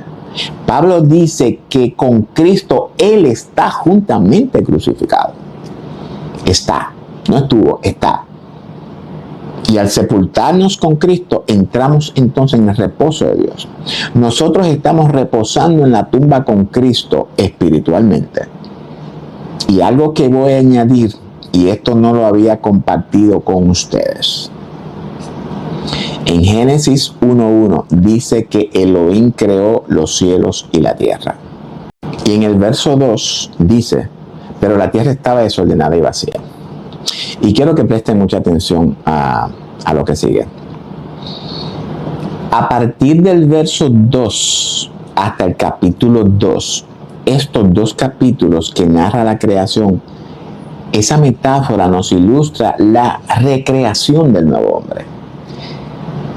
Pablo dice que con Cristo él está juntamente crucificado. Está, no estuvo, está. Y al sepultarnos con Cristo, entramos entonces en el reposo de Dios. Nosotros estamos reposando en la tumba con Cristo espiritualmente. Y algo que voy a añadir, y esto no lo había compartido con ustedes. En Génesis 1:1 dice que Elohim creó los cielos y la tierra. Y en el verso 2 dice, pero la tierra estaba desordenada y vacía. Y quiero que presten mucha atención a lo que sigue. A partir del verso 2 hasta el capítulo 2, estos dos capítulos que narra la creación esa metáfora nos ilustra la recreación del nuevo hombre.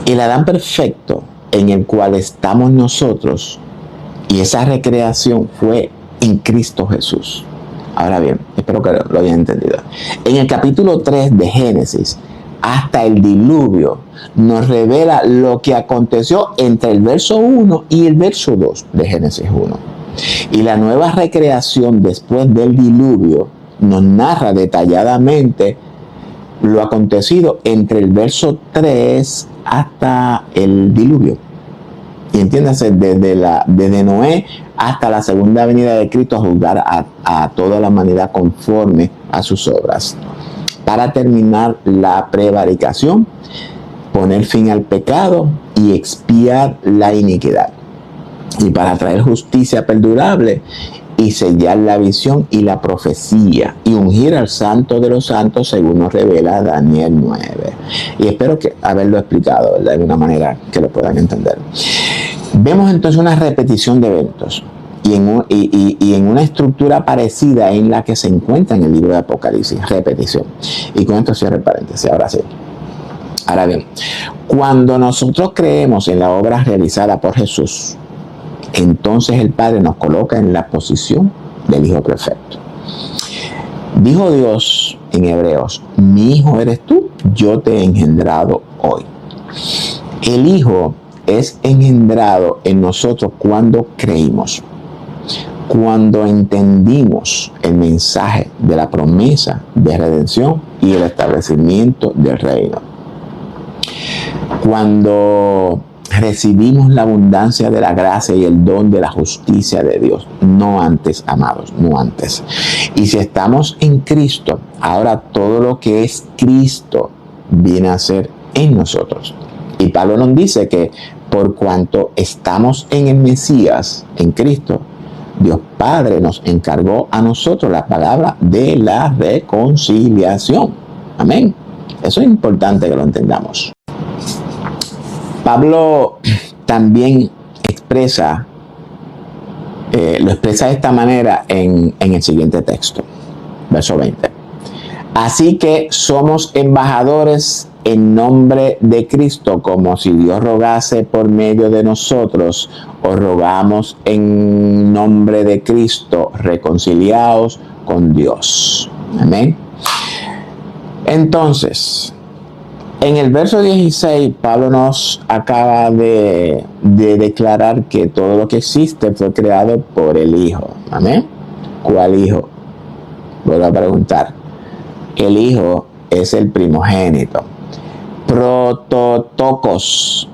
El Adán perfecto en el cual estamos nosotros, y esa recreación fue en Cristo Jesús. Ahora bien, espero que lo hayan entendido. En el capítulo 3 de Génesis, hasta el diluvio, nos revela lo que aconteció entre el verso 1 y el verso 2 de Génesis 1. Y la nueva recreación después del diluvio nos narra detalladamente lo acontecido entre el verso 3 hasta el diluvio. Y entiéndase, desde Noé hasta la segunda venida de Cristo, a juzgar a toda la humanidad conforme a sus obras, para terminar la prevaricación, poner fin al pecado y expiar la iniquidad, y para traer justicia perdurable y sellar la visión y la profecía y ungir al santo de los santos, según nos revela Daniel 9. Y espero que haberlo explicado, ¿verdad?, de una manera que lo puedan entender. Vemos entonces una repetición de eventos y en una estructura parecida en la que se encuentra en el libro de Apocalipsis. Repetición. Y con esto cierro el paréntesis. Ahora sí. Ahora bien, cuando nosotros creemos en la obra realizada por Jesús, entonces el Padre nos coloca en la posición del Hijo perfecto. Dijo Dios en Hebreos: mi Hijo eres tú, yo te he engendrado hoy. El Hijo es engendrado en nosotros cuando creímos, cuando entendimos el mensaje de la promesa de redención y el establecimiento del reino, cuando recibimos la abundancia de la gracia y el don de la justicia de Dios. No antes, amados, no antes. Y si estamos en Cristo, ahora todo lo que es Cristo viene a ser en nosotros. Y Pablo nos dice que por cuanto estamos en el Mesías, en Cristo, Dios Padre nos encargó a nosotros la palabra de la reconciliación. Amén. Eso es importante que lo entendamos. Pablo también lo expresa de esta manera en el siguiente texto, verso 20. Así que somos embajadores en nombre de Cristo, como si Dios rogase por medio de nosotros. Os rogamos en nombre de Cristo, reconciliaos con Dios. Amén. Entonces, en el verso 16, Pablo nos acaba de declarar que todo lo que existe fue creado por el Hijo. Amén. ¿Cuál Hijo? Vuelvo a preguntar. El Hijo es el primogénito. Prototokos,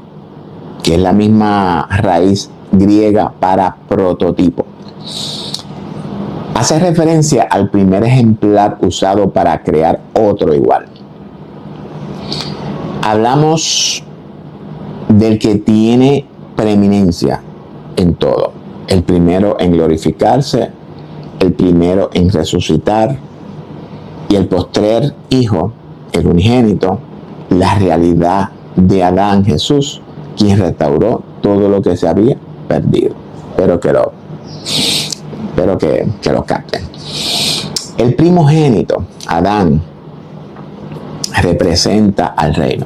que es la misma raíz griega para prototipo, hace referencia al primer ejemplar usado para crear otro igual. Hablamos del que tiene preeminencia en todo, el primero en glorificarse, el primero en resucitar, y el postrer Hijo, el unigénito, la realidad de Adán, Jesús, quien restauró todo lo que se había perdido. Espero que lo capten. El primogénito, Adán, representa al reino,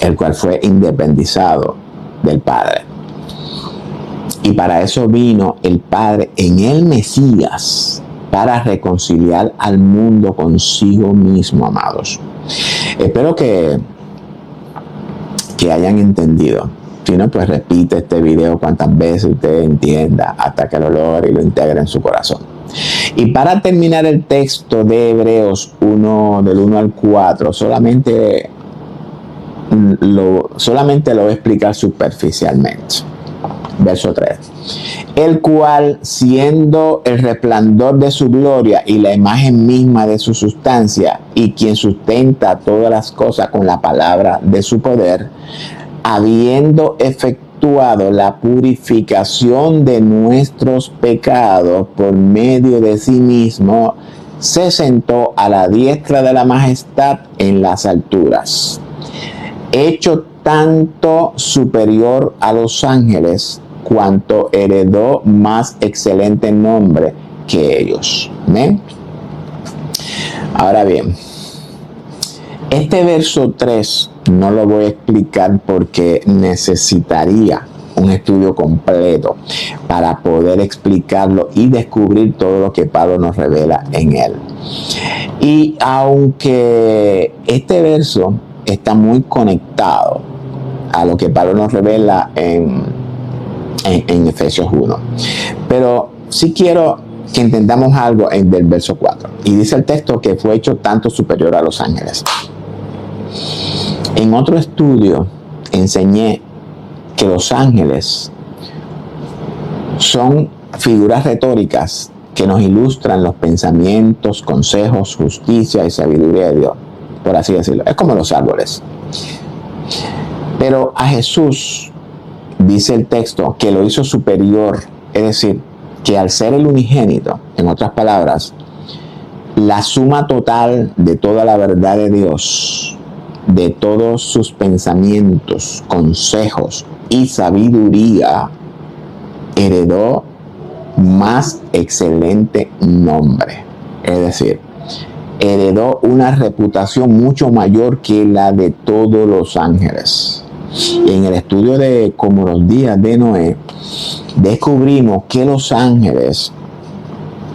el cual fue independizado del Padre. Y para eso vino el Padre en el Mesías, para reconciliar al mundo consigo mismo, amados. Espero que hayan entendido. Si no, pues repite este video cuantas veces usted entienda hasta que lo logre y lo integre en su corazón. Y para terminar el texto de Hebreos 1, del 1 al 4, solamente lo voy a explicar superficialmente. Verso 3. El cual, siendo el resplandor de su gloria y la imagen misma de su sustancia, y quien sustenta todas las cosas con la palabra de su poder, habiendo efectuado la purificación de nuestros pecados por medio de sí mismo, se sentó a la diestra de la majestad en las alturas, hecho tanto superior a los ángeles, cuanto heredó más excelente nombre que ellos. ¿Amén? Ahora bien, este verso 3 no lo voy a explicar porque necesitaría un estudio completo para poder explicarlo y descubrir todo lo que Pablo nos revela en él. Y aunque este verso está muy conectado a lo que Pablo nos revela en Efesios 1, pero sí quiero que entendamos algo del verso 4. Y dice el texto que fue hecho tanto superior a los ángeles. En otro estudio enseñé que los ángeles son figuras retóricas que nos ilustran los pensamientos, consejos, justicia y sabiduría de Dios, por así decirlo. Es como los árboles. Pero a Jesús, dice el texto, que lo hizo superior, es decir, que al ser el unigénito, en otras palabras, la suma total de toda la verdad de Dios, de todos sus pensamientos, consejos y sabiduría, heredó más excelente nombre. Es decir, heredó una reputación mucho mayor que la de todos los ángeles. Y en el estudio de como los días de Noé, descubrimos que los ángeles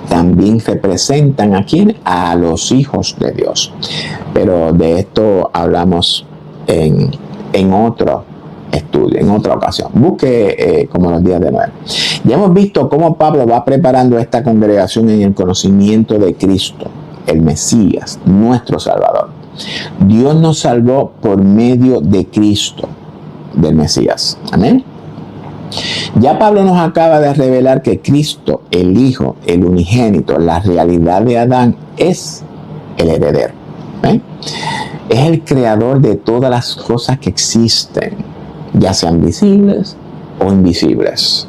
también representan ¿a quién? A los hijos de Dios. Pero de esto hablamos en otro estudio, en otra ocasión. Busque como los días de Noé. Ya hemos visto cómo Pablo va preparando a esta congregación en el conocimiento de Cristo, el Mesías, nuestro Salvador. Dios nos salvó por medio de Cristo, del Mesías. Amén. Ya Pablo nos acaba de revelar que Cristo, el Hijo, el unigénito, la realidad de Adán, es el heredero. Es el creador de todas las cosas que existen, ya sean visibles o invisibles.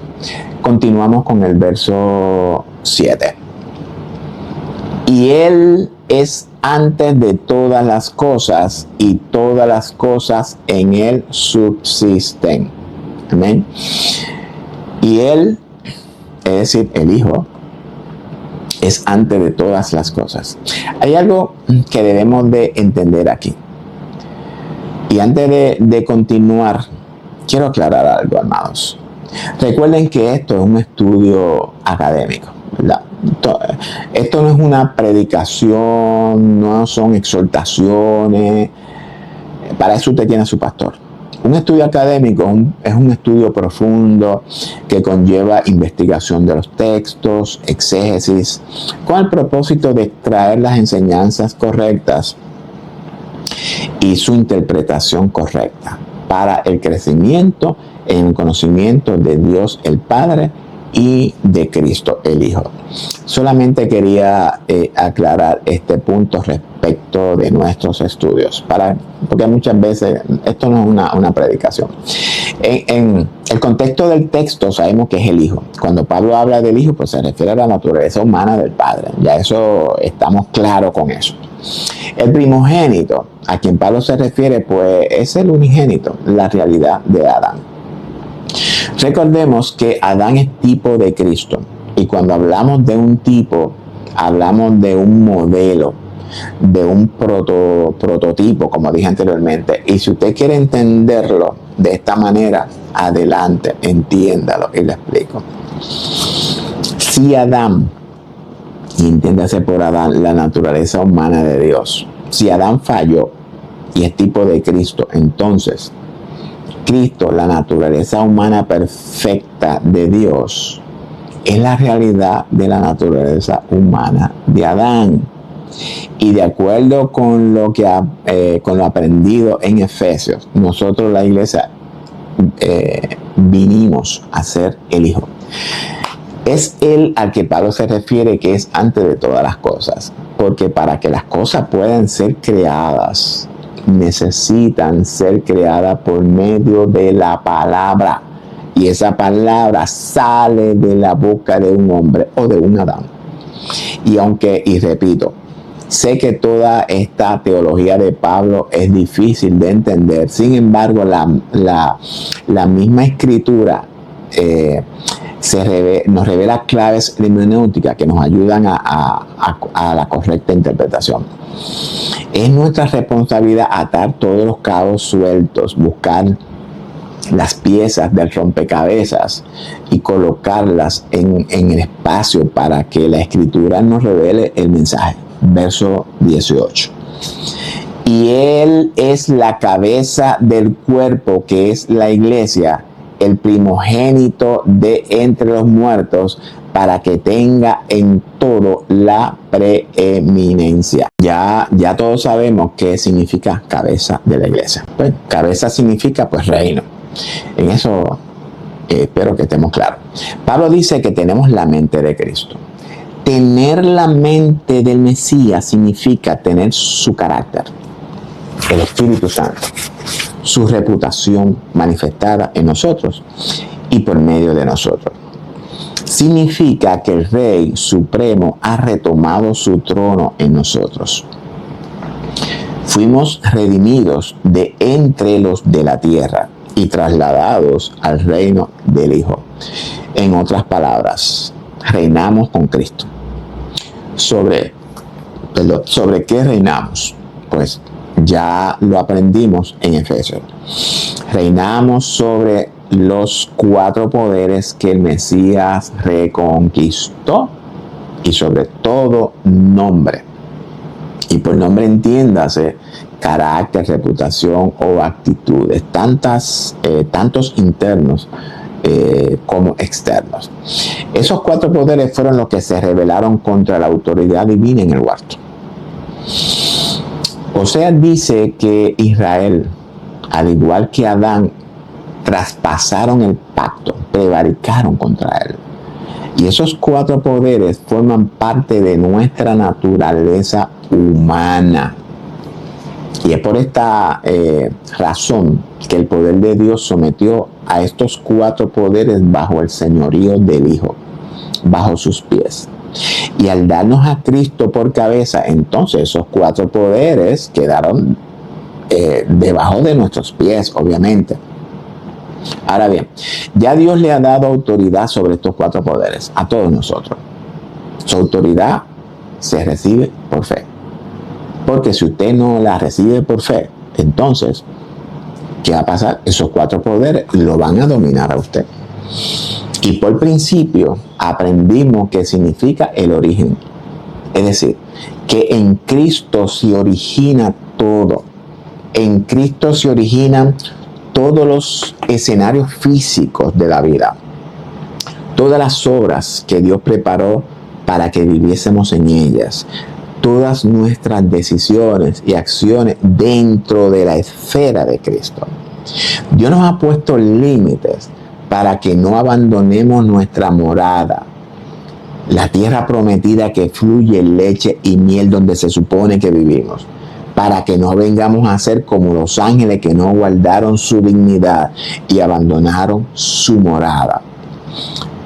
Continuamos con el verso 7. Y Él es antes de todas las cosas, y todas las cosas en Él subsisten. Amén. Y Él, es decir, el Hijo, es antes de todas las cosas. Hay algo que debemos de entender aquí. Y antes de continuar, quiero aclarar algo, hermanos. Recuerden que esto es un estudio académico, ¿verdad? Esto no es una predicación, no son exhortaciones. Para eso usted tiene a su pastor. Un estudio académico es un estudio profundo que conlleva investigación de los textos, exégesis, con el propósito de extraer las enseñanzas correctas y su interpretación correcta para el crecimiento en el conocimiento de Dios el Padre y de Cristo el Hijo. Solamente quería aclarar este punto respecto de nuestros estudios, porque muchas veces esto no es una predicación. En el contexto del texto sabemos que es el Hijo. Cuando Pablo habla del Hijo, pues se refiere a la naturaleza humana del Padre. Ya eso estamos claros con eso. El primogénito, a quien Pablo se refiere, pues es el unigénito, la realidad de Adán. Recordemos que Adán es tipo de Cristo, y cuando hablamos de un tipo, hablamos de un modelo, de un prototipo, como dije anteriormente. Y si usted quiere entenderlo de esta manera, adelante, entiéndalo y le explico. Si Adán, y entiéndase por Adán la naturaleza humana de Dios, si Adán falló y es tipo de Cristo, entonces Cristo, la naturaleza humana perfecta de Dios, es la realidad de la naturaleza humana de Adán. Y de acuerdo con lo aprendido en Efesios, nosotros, la iglesia, vinimos a ser el Hijo. Es Él al que Pablo se refiere, que es antes de todas las cosas, porque para que las cosas puedan ser creadas, necesitan ser creadas por medio de la palabra, y esa palabra sale de la boca de un hombre o de un Adán. Y repito, sé que toda esta teología de Pablo es difícil de entender. Sin embargo, la misma escritura nos revela claves hermenéuticas que nos ayudan a la correcta interpretación. Es nuestra responsabilidad atar todos los cabos sueltos, buscar las piezas del rompecabezas y colocarlas en el espacio para que la Escritura nos revele el mensaje. Verso 18. Y Él es la cabeza del cuerpo, que es la iglesia, el primogénito de entre los muertos, para que tenga en todo la preeminencia. Ya todos sabemos qué significa cabeza de la iglesia. Pues, cabeza significa pues reino. En eso espero que estemos claros. Pablo dice que tenemos la mente de Cristo. Tener la mente del Mesías significa tener su carácter, el Espíritu Santo, su reputación manifestada en nosotros y por medio de nosotros. Significa que el Rey Supremo ha retomado su trono en nosotros. Fuimos redimidos de entre los de la tierra y trasladados al reino del Hijo. En otras palabras, reinamos con Cristo. ¿Sobre qué reinamos? Pues ya lo aprendimos en Efesios. Reinamos sobre los 4 poderes que el Mesías reconquistó y sobre todo nombre. Y por nombre entiéndase carácter, reputación o actitudes, tantos internos como externos. Esos 4 poderes fueron los que se rebelaron contra la autoridad divina en el huerto. Oseas dice que Israel, al igual que Adán, traspasaron el pacto, prevaricaron contra él. Y esos 4 poderes forman parte de nuestra naturaleza humana. Y es por esta razón que el poder de Dios sometió a estos 4 poderes bajo el señorío del Hijo, bajo sus pies. Y al darnos a Cristo por cabeza, entonces esos 4 poderes quedaron debajo de nuestros pies, obviamente. Ahora bien, ya Dios le ha dado autoridad sobre estos 4 poderes a todos nosotros. Su autoridad se recibe por fe. Porque si usted no la recibe por fe, entonces, ¿qué va a pasar? Esos 4 poderes lo van a dominar a usted. Y por principio aprendimos qué significa el origen. Es decir, que en Cristo se origina todo. En Cristo se originan todos los escenarios físicos de la vida. Todas las obras que Dios preparó para que viviésemos en ellas. Todas nuestras decisiones y acciones dentro de la esfera de Cristo. Dios nos ha puesto límites para que no abandonemos nuestra morada, la tierra prometida que fluye leche y miel donde se supone que vivimos, para que no vengamos a ser como los ángeles que no guardaron su dignidad y abandonaron su morada.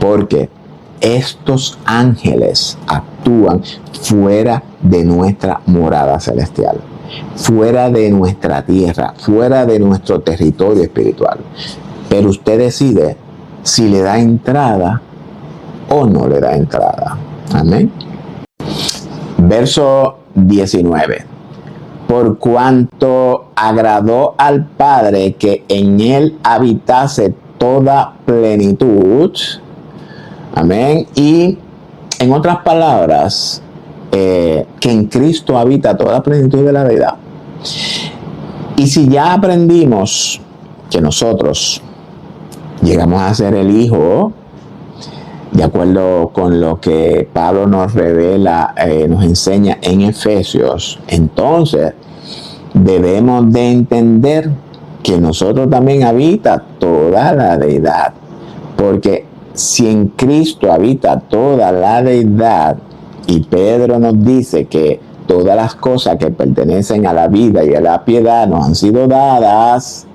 Porque estos ángeles actúan fuera de nuestra morada celestial, fuera de nuestra tierra, fuera de nuestro territorio espiritual. Pero usted decide si le da entrada o no le da entrada. Amén. Verso 19. Por cuanto agradó al Padre que en él habitase toda plenitud. Amén. Y en otras palabras, que en Cristo habita toda plenitud de la deidad. Y si ya aprendimos que nosotros llegamos a ser el Hijo, de acuerdo con lo que Pablo nos revela, nos enseña en Efesios, entonces debemos de entender que nosotros también habita toda la deidad. Porque si en Cristo habita toda la deidad, y Pedro nos dice que todas las cosas que pertenecen a la vida y a la piedad nos han sido dadas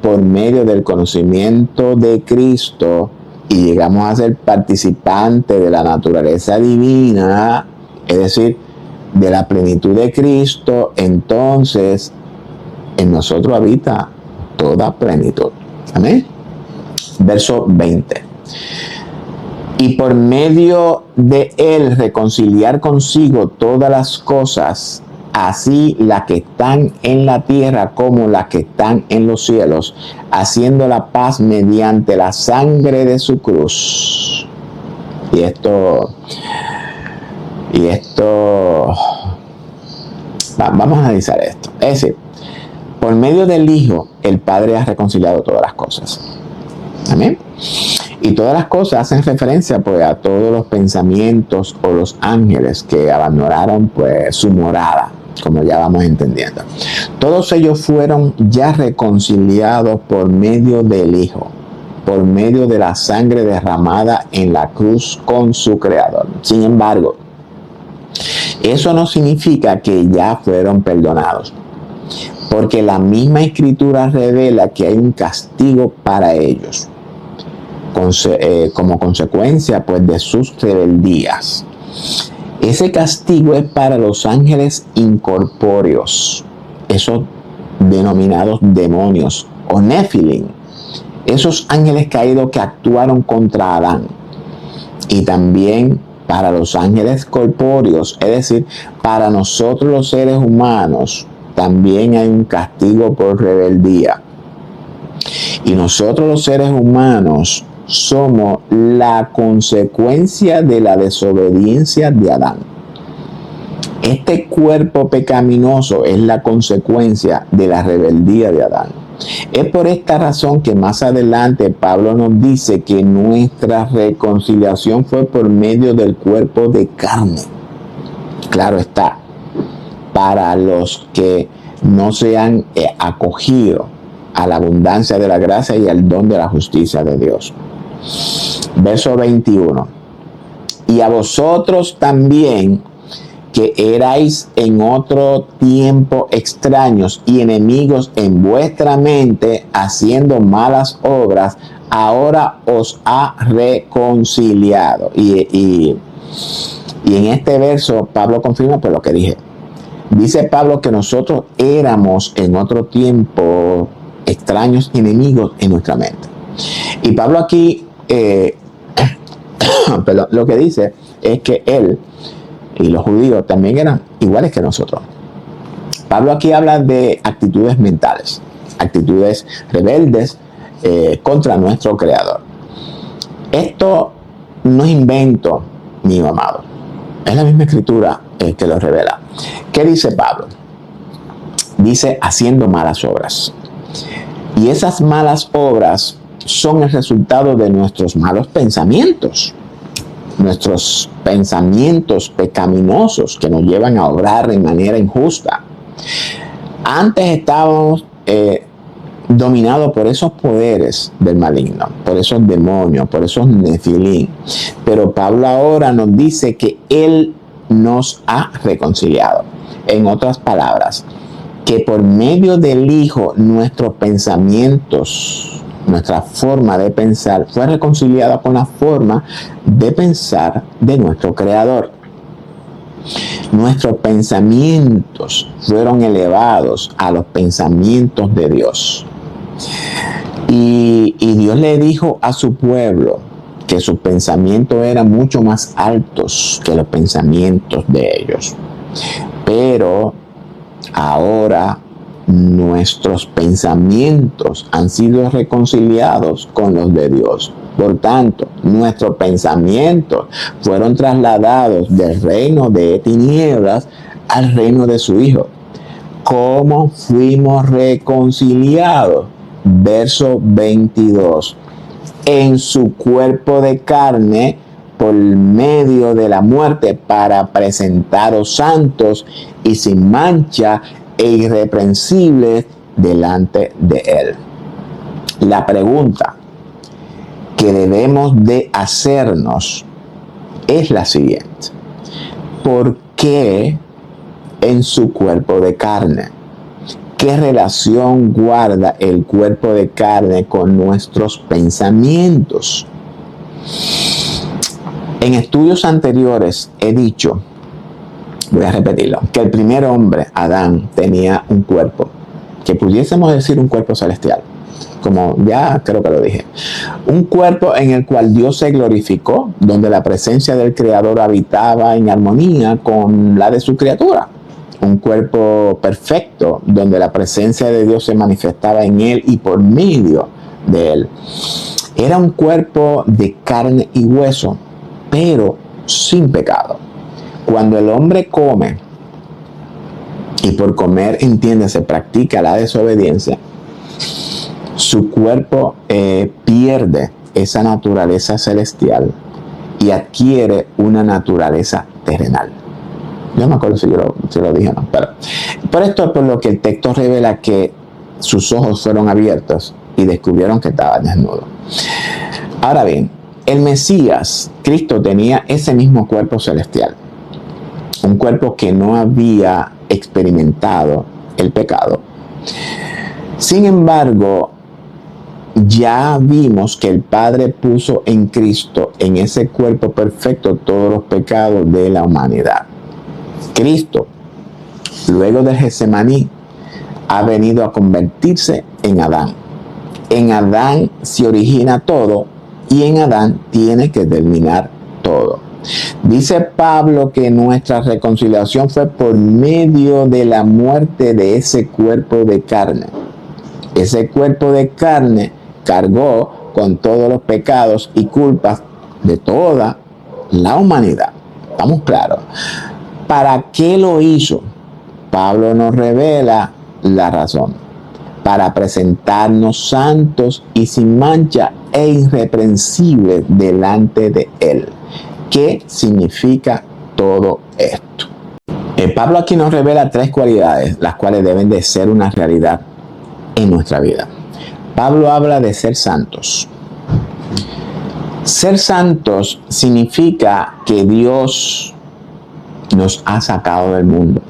por medio del conocimiento de Cristo, y llegamos a ser participantes de la naturaleza divina, es decir, de la plenitud de Cristo, entonces en nosotros habita toda plenitud. Amén. Verso 20. Y por medio de él reconciliar consigo todas las cosas, así las que están en la tierra como las que están en los cielos, haciendo la paz mediante la sangre de su cruz. Y esto, vamos a analizar esto. Es decir, por medio del Hijo, el Padre ha reconciliado todas las cosas. Amén. Y todas las cosas hacen referencia pues a todos los pensamientos o los ángeles que abandonaron pues su morada, como ya vamos entendiendo. Todos ellos fueron ya reconciliados por medio del Hijo, por medio de la sangre derramada en la cruz con su Creador. Sin embargo, eso no significa que ya fueron perdonados, porque la misma Escritura revela que hay un castigo para ellos, como consecuencia pues de sus rebeldías. Ese castigo es para los ángeles incorpóreos, esos denominados demonios o Nefilim, esos ángeles caídos que actuaron contra Adán, y también para los ángeles corpóreos, es decir, para nosotros los seres humanos, también hay un castigo por rebeldía. Y nosotros los seres humanos somos la consecuencia de la desobediencia de Adán. Este cuerpo pecaminoso es la consecuencia de la rebeldía de Adán. Es por esta razón que más adelante Pablo nos dice que nuestra reconciliación fue por medio del cuerpo de carne. Claro está, para los que no se han acogido a la abundancia de la gracia y al don de la justicia de Dios. Verso 21. Y a vosotros también, que erais en otro tiempo extraños y enemigos en vuestra mente, haciendo malas obras, ahora os ha reconciliado. Y en este verso Pablo confirma por lo que dije. Dice Pablo que nosotros éramos en otro tiempo extraños y enemigos en nuestra mente. Y Pablo aquí pero lo que dice es que él y los judíos también eran iguales que nosotros. Pablo aquí habla de actitudes mentales, actitudes rebeldes contra nuestro Creador. Esto no es invento mío, amado. Es la misma Escritura que lo revela. ¿Qué dice Pablo? Dice haciendo malas obras. Y esas malas obras son el resultado de nuestros malos pensamientos. Nuestros pensamientos pecaminosos que nos llevan a obrar de manera injusta. Antes estábamos dominados por esos poderes del maligno, por esos demonios, por esos nefilim. Pero Pablo ahora nos dice que Él nos ha reconciliado. En otras palabras, que por medio del Hijo nuestros pensamientos, nuestra forma de pensar fue reconciliada con la forma de pensar de nuestro Creador. Nuestros pensamientos fueron elevados a los pensamientos de Dios. Y Dios le dijo a su pueblo que sus pensamientos eran mucho más altos que los pensamientos de ellos. Pero ahora nuestros pensamientos han sido reconciliados con los de Dios. Por tanto, nuestros pensamientos fueron trasladados del reino de tinieblas al reino de su Hijo. ¿Cómo fuimos reconciliados? Verso 22. En su cuerpo de carne, por medio de la muerte, para presentaros santos y sin mancha e irreprensibles delante de Él. La pregunta que debemos de hacernos es la siguiente: ¿por qué en su cuerpo de carne? ¿Qué relación guarda el cuerpo de carne con nuestros pensamientos? En estudios anteriores he dicho, voy a repetirlo, que el primer hombre, Adán, tenía un cuerpo, que pudiésemos decir un cuerpo celestial, como ya creo que lo dije. Un cuerpo en el cual Dios se glorificó, donde la presencia del Creador habitaba en armonía con la de su criatura. un cuerpo perfecto, donde la presencia de Dios se manifestaba en él y por medio de él. Era un cuerpo de carne y hueso, pero sin pecado. Cuando el hombre come, y por comer, entiéndase, practica la desobediencia, su cuerpo pierde esa naturaleza celestial y adquiere una naturaleza terrenal. Yo no me acuerdo si lo dije o no, pero por esto es por lo que el texto revela que sus ojos fueron abiertos y descubrieron que estaba desnudo. Ahora bien, el Mesías, Cristo, tenía ese mismo cuerpo celestial, un cuerpo que no había experimentado el pecado. Sin embargo, ya vimos que el Padre puso en Cristo, en ese cuerpo perfecto, todos los pecados de la humanidad. Cristo, luego del Getsemaní, ha venido a convertirse en Adán. En Adán se origina todo y en Adán tiene que terminar todo. Dice Pablo que nuestra reconciliación fue por medio de la muerte de ese cuerpo de carne. Ese cuerpo de carne cargó con todos los pecados y culpas de toda la humanidad. ¿Estamos claros? ¿Para qué lo hizo? Pablo nos revela la razón. Para presentarnos santos y sin mancha e irreprensibles delante de Él. ¿Qué significa todo esto? Pablo aquí nos revela 3 cualidades, las cuales deben de ser una realidad en nuestra vida. Pablo habla de ser santos. Ser santos significa que Dios nos ha sacado del mundo,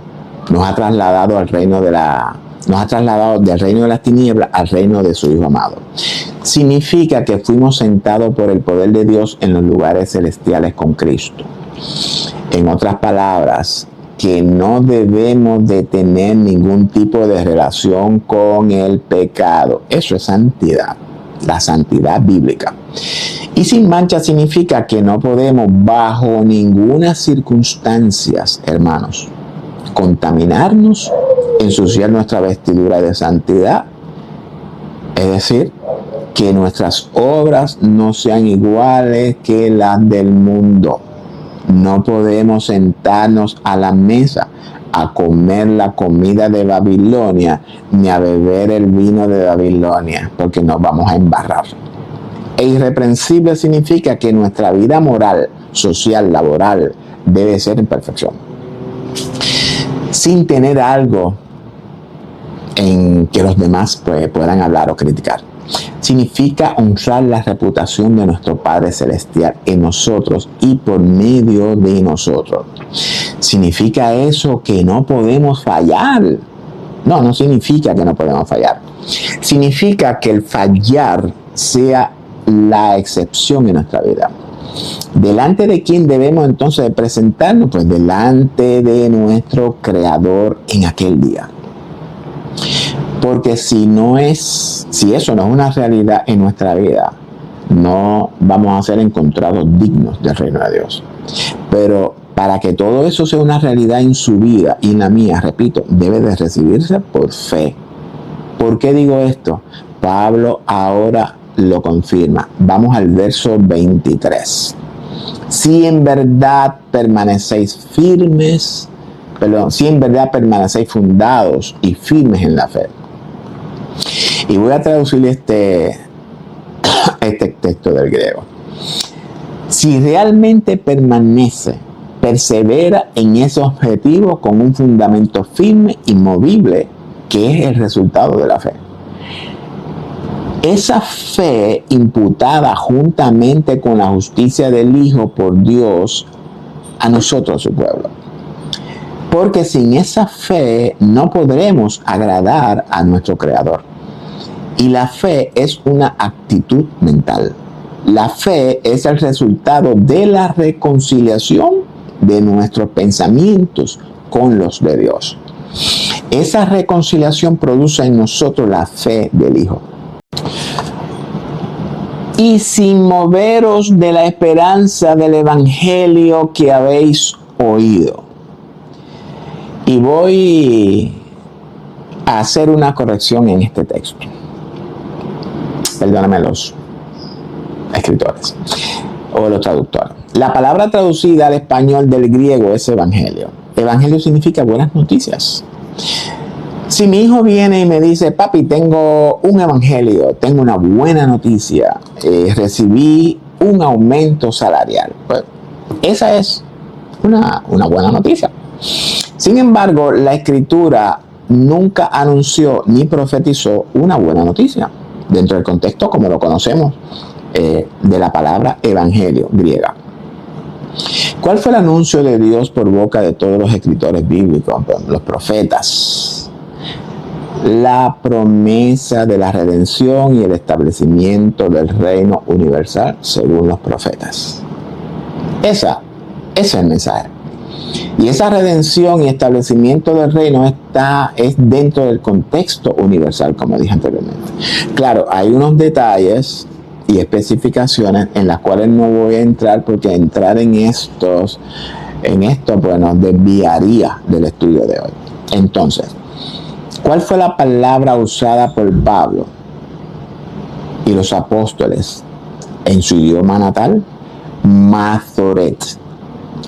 nos ha trasladado al reino nos ha trasladado del reino de las tinieblas al reino de su Hijo amado. Significa que fuimos sentados por el poder de Dios en los lugares celestiales con Cristo. En otras palabras, que no debemos de tener ningún tipo de relación con el pecado. Eso es santidad, la santidad bíblica. Y sin mancha significa que no podemos bajo ninguna circunstancia, hermanos, contaminarnos, ensuciar nuestra vestidura de santidad. Es decir, que nuestras obras no sean iguales que las del mundo. No podemos sentarnos a la mesa a comer la comida de Babilonia ni a beber el vino de Babilonia, porque nos vamos a embarrar. E irreprensible significa que nuestra vida moral, social, laboral, debe ser en perfección, sin tener algo en que los demás puedan hablar o criticar. Significa honrar la reputación de nuestro Padre Celestial en nosotros y por medio de nosotros. ¿Significa eso que no podemos fallar? No, no significa que no podemos fallar. Significa que el fallar sea la excepción en nuestra vida. ¿Delante de quién debemos entonces de presentarnos? Pues delante de nuestro Creador en aquel día. Porque si eso no es una realidad en nuestra vida, no vamos a ser encontrados dignos del reino de Dios. Pero para que todo eso sea una realidad en su vida y en la mía, repito, debe de recibirse por fe. ¿Por qué digo esto? Pablo ahora lo confirma. Vamos al verso 23. Si en verdad permanecéis fundados y firmes en la fe. Y voy a traducir este texto del griego. Si realmente persevera en ese objetivo con un fundamento firme, inmovible, que es el resultado de la fe. Esa fe imputada juntamente con la justicia del Hijo por Dios a nosotros, su pueblo. Porque sin esa fe no podremos agradar a nuestro Creador. Y la fe es una actitud mental. La fe es el resultado de la reconciliación de nuestros pensamientos con los de Dios. Esa reconciliación produce en nosotros la fe del Hijo. Y sin moveros de la esperanza del Evangelio que habéis oído. Y voy a hacer una corrección en este texto. Perdóname los escritores o los traductores. La palabra traducida al español del griego es evangelio. Evangelio significa buenas noticias. Si mi hijo viene y me dice, papi, tengo un evangelio, tengo una buena noticia, recibí un aumento salarial, pues esa es una buena noticia. Sin embargo, la escritura nunca anunció ni profetizó una buena noticia dentro del contexto como lo conocemos de la palabra evangelio griega. ¿Cuál fue el anuncio de Dios por boca de todos los escritores bíblicos, los profetas? La promesa de la redención y el establecimiento del reino universal según los profetas. Ese es el mensaje. Y esa redención y establecimiento del reino es dentro del contexto universal, como dije anteriormente. Claro, hay unos detalles y especificaciones en las cuales no voy a entrar porque entrar en esto pues nos desviaría del estudio de hoy. Entonces, ¿cuál fue la palabra usada por Pablo y los apóstoles en su idioma natal? Masoret.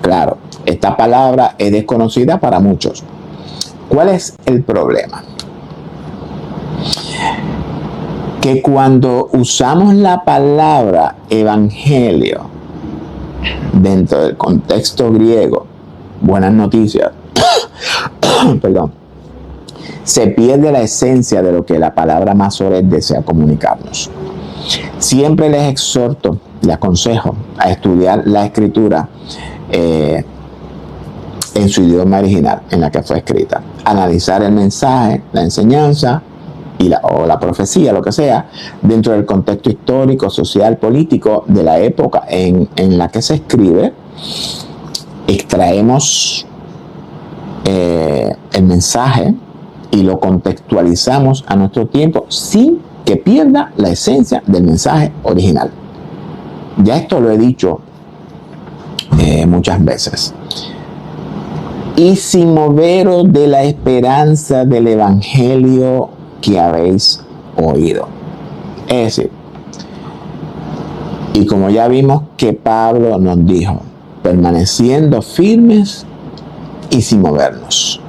Claro, esta palabra es desconocida para muchos. ¿Cuál es el problema? Que cuando usamos la palabra evangelio dentro del contexto griego, buenas noticias, perdón, se pierde la esencia de lo que la palabra Masoret desea comunicarnos. Siempre les exhorto, les aconsejo a estudiar la escritura en su idioma original, en la que fue escrita. Analizar el mensaje, la enseñanza o la profecía, lo que sea, dentro del contexto histórico, social, político de la época en la que se escribe. Extraemos el mensaje y lo contextualizamos a nuestro tiempo sin que pierda la esencia del mensaje original. Ya esto lo he dicho muchas veces. Y sin moveros de la esperanza del evangelio que habéis oído. Es decir, y como ya vimos que Pablo nos dijo, permaneciendo firmes y sin movernos.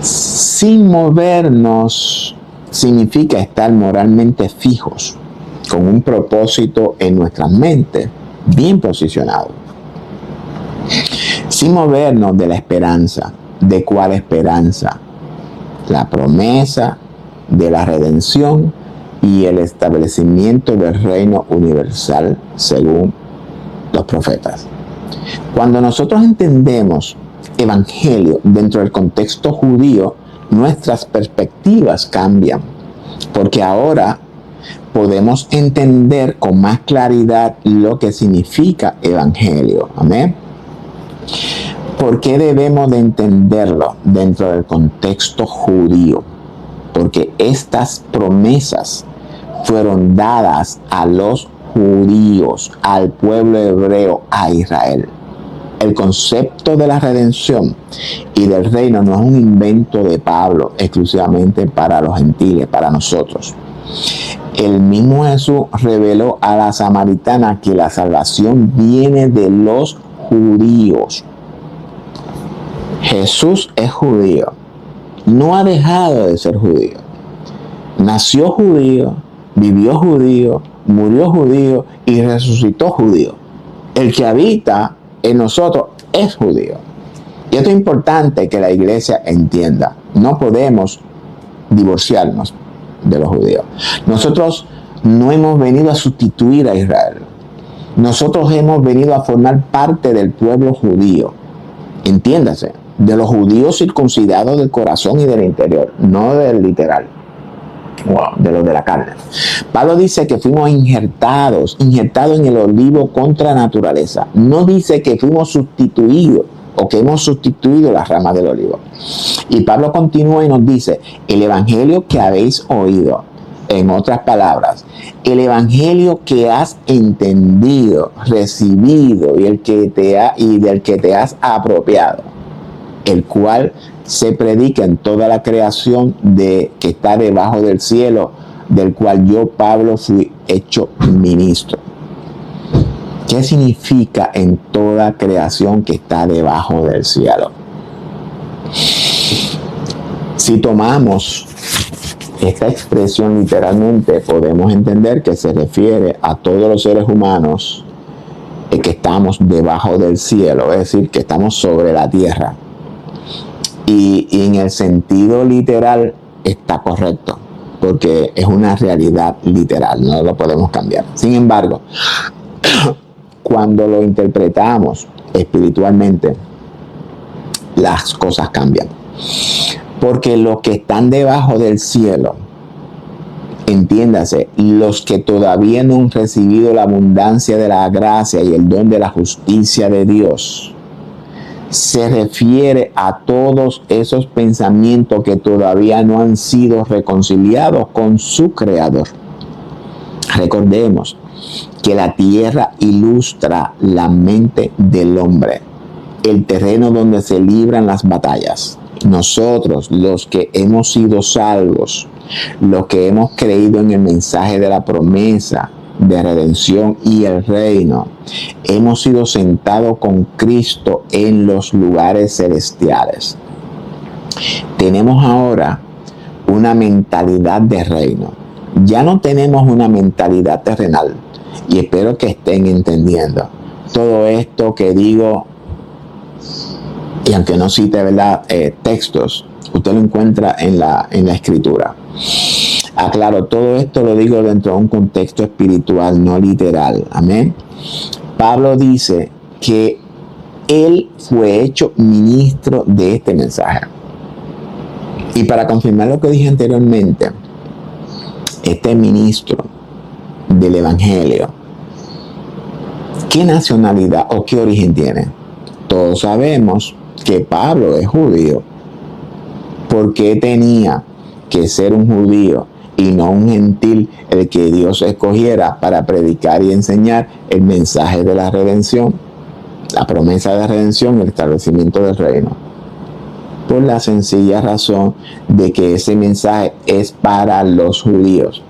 Sin movernos significa estar moralmente fijos, con un propósito en nuestras mentes, bien posicionado. Sin movernos de la esperanza. ¿De cuál esperanza? La promesa de la redención y el establecimiento del reino universal según los profetas. Cuando nosotros entendemos evangelio dentro del contexto judío, nuestras perspectivas cambian, porque ahora podemos entender con más claridad lo que significa evangelio. Amén. ¿Por qué debemos de entenderlo dentro del contexto judío? Porque estas promesas fueron dadas a los judíos, al pueblo hebreo, a Israel. El concepto de la redención y del reino no es un invento de Pablo exclusivamente para los gentiles, para nosotros. El mismo Jesús reveló a la samaritana que la salvación viene de los judíos. Jesús es judío, no ha dejado de ser judío. Nació judío, vivió judío, murió judío y resucitó judío. El que habita en nosotros es judío. Y esto es importante que la iglesia entienda. No podemos divorciarnos de los judíos. Nosotros no hemos venido a sustituir a Israel. Nosotros hemos venido a formar parte del pueblo judío. Entiéndase, de los judíos circuncidados del corazón y del interior, no del literal. De los de la carne. Pablo dice que fuimos injertados en el olivo contra naturaleza. No dice que fuimos sustituidos o que hemos sustituido las ramas del olivo. Y Pablo continúa y nos dice, el evangelio que habéis oído, en otras palabras, el evangelio que has entendido, recibido y del que te has apropiado. el cual se predica en toda la creación que está debajo del cielo, del cual yo, Pablo, fui hecho ministro. ¿Qué significa en toda creación que está debajo del cielo? Si tomamos esta expresión literalmente, podemos entender que se refiere a todos los seres humanos que estamos debajo del cielo, es decir, que estamos sobre la tierra. Y en el sentido literal está correcto, porque es una realidad literal, no lo podemos cambiar. Sin embargo, cuando lo interpretamos espiritualmente, las cosas cambian. Porque los que están debajo del cielo, entiéndase, los que todavía no han recibido la abundancia de la gracia y el don de la justicia de Dios, se refiere a todos esos pensamientos que todavía no han sido reconciliados con su Creador. Recordemos que la tierra ilustra la mente del hombre, el terreno donde se libran las batallas. Nosotros, los que hemos sido salvos, los que hemos creído en el mensaje de la promesa de redención y el reino, hemos sido sentados con Cristo en los lugares celestiales. Tenemos ahora una mentalidad de reino. Ya no tenemos una mentalidad terrenal. Y espero que estén entendiendo todo esto que digo. Y aunque no cite, ¿verdad?, textos, usted lo encuentra en la escritura. Aclaro, todo esto lo digo dentro de un contexto espiritual, no literal. Amén. Pablo dice que él fue hecho ministro de este mensaje. Y para confirmar lo que dije anteriormente, este ministro del evangelio, ¿qué nacionalidad o qué origen tiene? Todos sabemos que Pablo es judío. ¿Por qué tenía que ser un judío y no un gentil el que Dios escogiera para predicar y enseñar el mensaje de la redención, la promesa de redención y el establecimiento del reino? Por la sencilla razón de que ese mensaje es para los judíos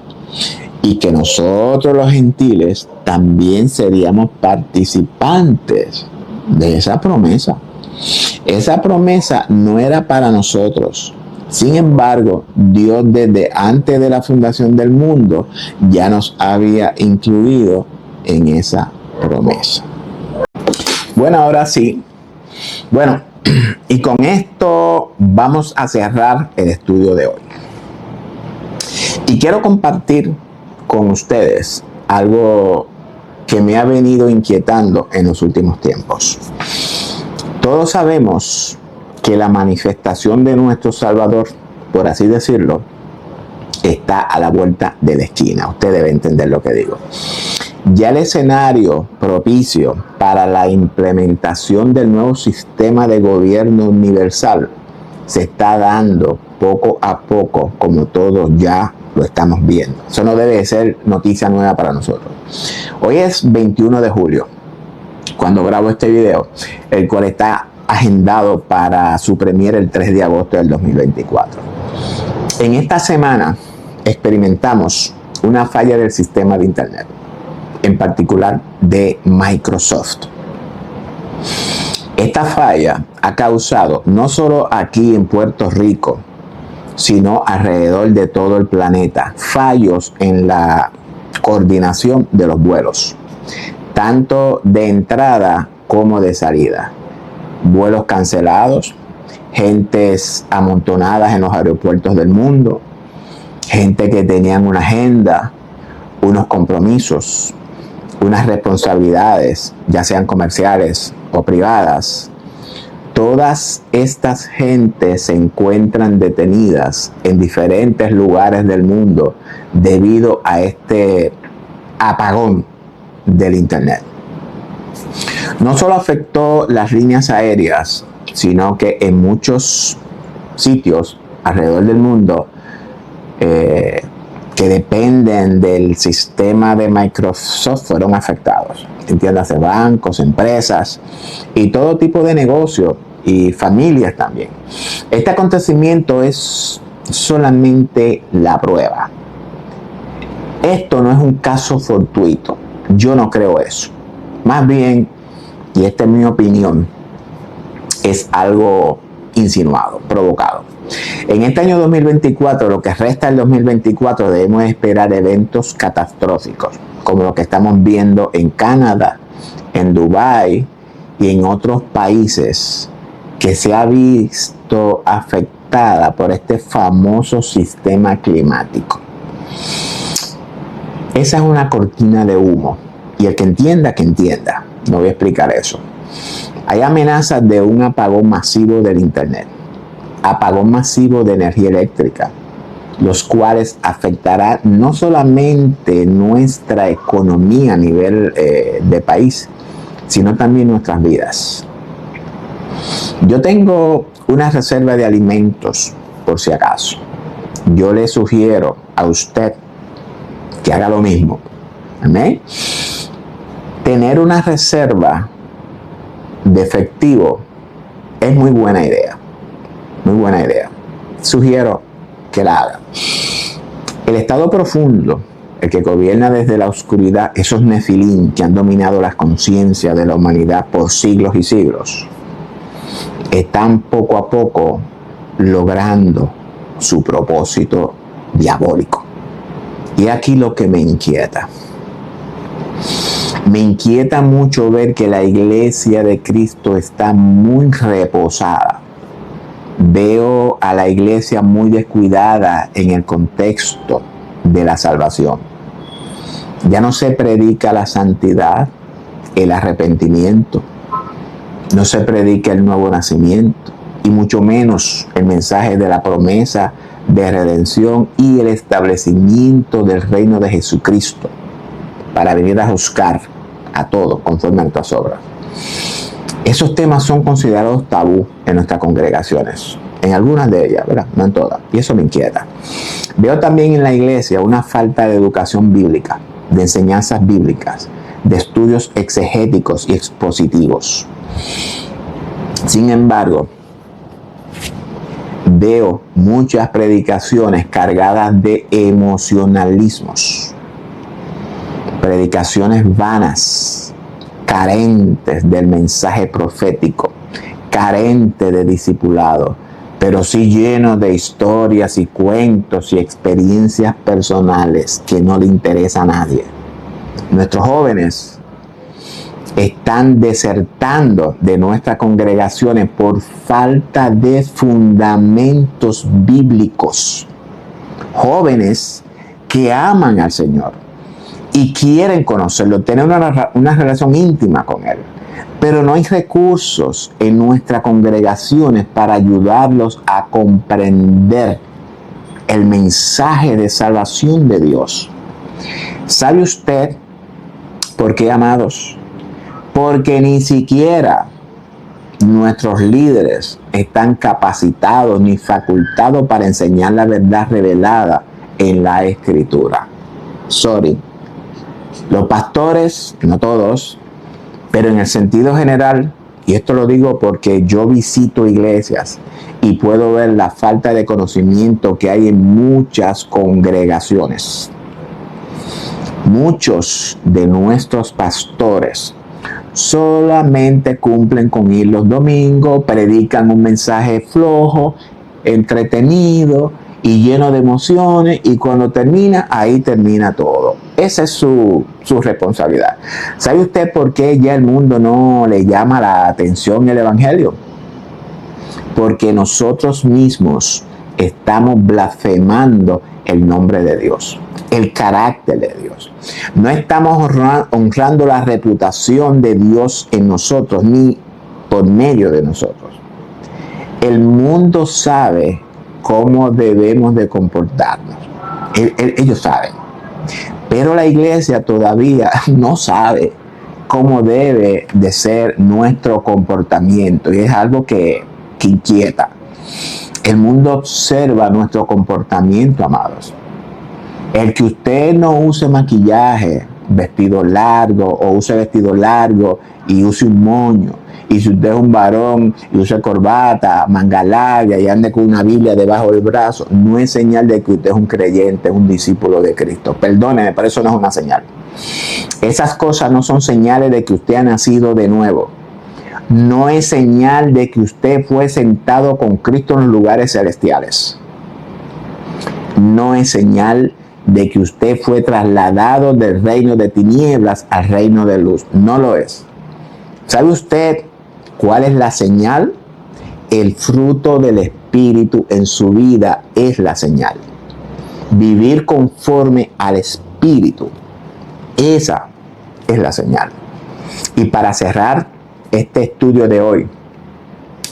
y que nosotros los gentiles también seríamos participantes de esa promesa. Esa promesa no era para nosotros. Sin embargo, Dios desde antes de la fundación del mundo ya nos había incluido en esa promesa. Bueno, ahora sí. Bueno, y con esto vamos a cerrar el estudio de hoy. Y quiero compartir con ustedes algo que me ha venido inquietando en los últimos tiempos. Todos sabemos que la manifestación de nuestro Salvador, por así decirlo, está a la vuelta de la esquina. Usted debe entender lo que digo. Ya el escenario propicio para la implementación del nuevo sistema de gobierno universal se está dando poco a poco, como todos ya lo estamos viendo. Eso no debe ser noticia nueva para nosotros. Hoy es 21 de julio, cuando grabo este video, el cual está agendado para su premiere el 3 de agosto del 2024. En esta semana experimentamos una falla del sistema de Internet, en particular de Microsoft. Esta falla ha causado, no solo aquí en Puerto Rico, sino alrededor de todo el planeta, fallos en la coordinación de los vuelos, tanto de entrada como de salida. Vuelos cancelados, gentes amontonadas en los aeropuertos del mundo, gente que tenían una agenda, unos compromisos, unas responsabilidades, ya sean comerciales o privadas. Todas estas gentes se encuentran detenidas en diferentes lugares del mundo debido a este apagón del Internet. No solo afectó las líneas aéreas, sino que en muchos sitios alrededor del mundo que dependen del sistema de Microsoft fueron afectados. Entiéndase, bancos, empresas y todo tipo de negocio y familias también. Este acontecimiento es solamente la prueba. Esto no es un caso fortuito. Yo no creo eso. Más bien, y esta es mi opinión, es algo insinuado, provocado. En este año 2024, lo que resta del 2024, debemos esperar eventos catastróficos, como lo que estamos viendo en Canadá, en Dubái y en otros países que se ha visto afectada por este famoso sistema climático. Esa es una cortina de humo, y el que entienda, que entienda. No voy a explicar eso. Hay amenazas de un apagón masivo del internet, apagón masivo de energía eléctrica, los cuales afectará no solamente nuestra economía a nivel de país, sino también nuestras vidas. Yo tengo una reserva de alimentos, por si acaso. Yo le sugiero a usted que haga lo mismo. ¿Amén? Tener una reserva de efectivo es muy buena idea. Muy buena idea. Sugiero que la haga. El estado profundo, el que gobierna desde la oscuridad, esos nefilín que han dominado las conciencias de la humanidad por siglos y siglos, están poco a poco logrando su propósito diabólico. Y aquí lo que me inquieta. Me inquieta mucho ver que la iglesia de Cristo está muy reposada. Veo a la iglesia muy descuidada en el contexto de la salvación. Ya no se predica la santidad, el arrepentimiento. No se predica el nuevo nacimiento, y mucho menos el mensaje de la promesa de redención y el establecimiento del reino de Jesucristo para venir a juzgar a todos conforme a nuestras obras. Esos temas son considerados tabú en nuestras congregaciones, en algunas de ellas, ¿verdad? No en todas, y eso me inquieta. Veo también en la iglesia una falta de educación bíblica, de enseñanzas bíblicas, de estudios exegéticos y expositivos. Sin embargo, veo muchas predicaciones cargadas de emocionalismos, predicaciones vanas, carentes del mensaje profético, carentes de discipulado, pero sí llenos de historias y cuentos y experiencias personales que no le interesa a nadie. Nuestros jóvenes están desertando de nuestras congregaciones por falta de fundamentos bíblicos. Jóvenes que aman al Señor y quieren conocerlo, tener una relación íntima con Él. Pero no hay recursos en nuestras congregaciones para ayudarlos a comprender el mensaje de salvación de Dios. ¿Sabe usted por qué, amados? Porque ni siquiera nuestros líderes están capacitados ni facultados para enseñar la verdad revelada en la Escritura. Sorry. Los pastores, no todos, pero en el sentido general, y esto lo digo porque yo visito iglesias y puedo ver la falta de conocimiento que hay en muchas congregaciones. Muchos de nuestros pastores solamente cumplen con ir los domingos, predican un mensaje flojo, entretenido y lleno de emociones, y cuando termina, ahí termina todo. Esa es su responsabilidad. ¿Sabe usted por qué ya el mundo no le llama la atención el Evangelio? Porque nosotros mismos estamos blasfemando el nombre de Dios, el carácter de Dios. No estamos honrando la reputación de Dios en nosotros, ni por medio de nosotros. El mundo sabe cómo debemos de comportarnos. Ellos saben. Pero la iglesia todavía no sabe cómo debe de ser nuestro comportamiento. Y es algo que inquieta. El mundo observa nuestro comportamiento, amados. El que usted no use maquillaje vestido largo o use vestido largo y use un moño. Y si usted es un varón y use corbata, manga larga y ande con una Biblia debajo del brazo, no es señal de que usted es un creyente, un discípulo de Cristo. Perdóneme, pero eso no es una señal. Esas cosas no son señales de que usted ha nacido de nuevo. No es señal de que usted fue sentado con Cristo en los lugares celestiales. No es señal de que usted fue trasladado del reino de tinieblas al reino de luz. No lo es. ¿Sabe usted cuál es la señal? El fruto del Espíritu en su vida es la señal. Vivir conforme al Espíritu. Esa es la señal. Y para cerrar este estudio de hoy,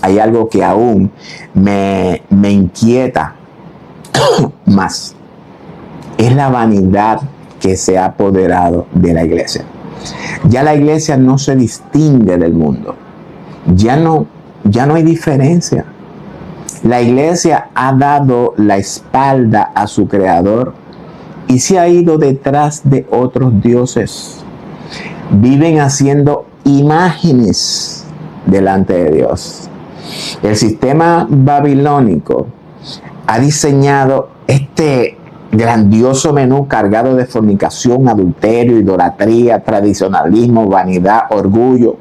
hay algo que aún me inquieta más. Es la vanidad que se ha apoderado de la iglesia. Ya la iglesia no se distingue del mundo. Ya no hay diferencia. La iglesia ha dado la espalda a su creador y se ha ido detrás de otros dioses. Viven haciendo imágenes delante de Dios. El sistema babilónico ha diseñado este grandioso menú cargado de fornicación, adulterio, idolatría, tradicionalismo, vanidad, orgullo,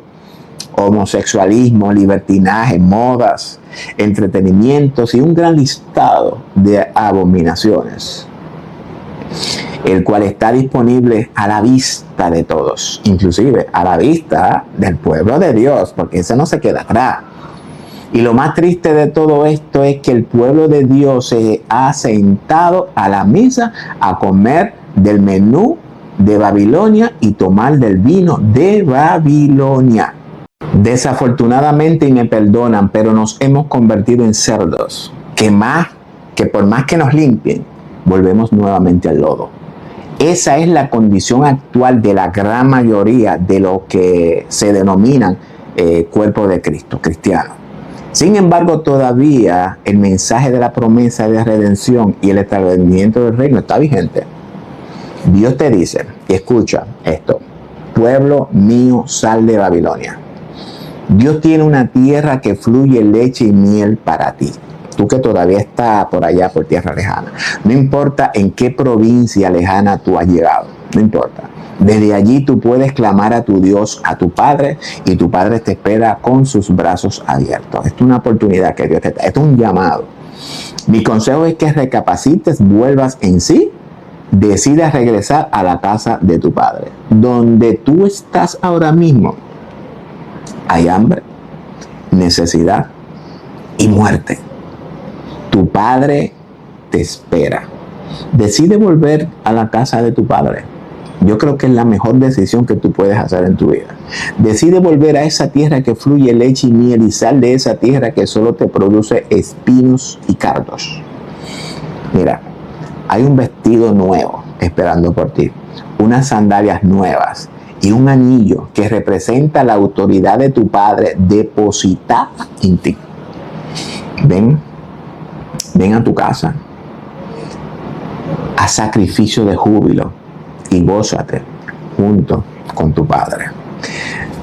homosexualismo, libertinaje, modas, entretenimientos y un gran listado de abominaciones, el cual está disponible a la vista de todos, inclusive a la vista del pueblo de Dios, porque ese no se queda atrás. Y lo más triste de todo esto es que el pueblo de Dios se ha sentado a la mesa a comer del menú de Babilonia y tomar del vino de Babilonia. Desafortunadamente, y me perdonan, pero nos hemos convertido en cerdos, que por más que nos limpien, volvemos nuevamente al lodo. Esa es la condición actual de la gran mayoría de lo que se denominan cuerpo de Cristo, cristianos. Sin embargo, todavía el mensaje de la promesa de redención y el establecimiento del reino está vigente. Dios te dice, y escucha esto: pueblo mío, sal de Babilonia. Dios tiene una tierra que fluye leche y miel para ti. Tú que todavía estás por allá, por tierra lejana. No importa en qué provincia lejana tú has llegado. No importa. Desde allí tú puedes clamar a tu Dios, a tu Padre, y tu Padre te espera con sus brazos abiertos. Esto es una oportunidad que Dios te da. Esto es un llamado. Mi consejo es que recapacites, vuelvas en sí, decidas regresar a la casa de tu Padre. Donde tú estás ahora mismo, hay hambre, necesidad y muerte. Tu Padre te espera. Decide volver a la casa de tu Padre. Yo creo que es la mejor decisión que tú puedes hacer en tu vida. Decide volver a esa tierra que fluye leche y miel y sal de esa tierra que solo te produce espinos y cardos. Mira, hay un vestido nuevo esperando por ti, unas sandalias nuevas y un anillo que representa la autoridad de tu Padre depositada en ti. Ven a tu casa, haz sacrificio de júbilo y gózate junto con tu Padre.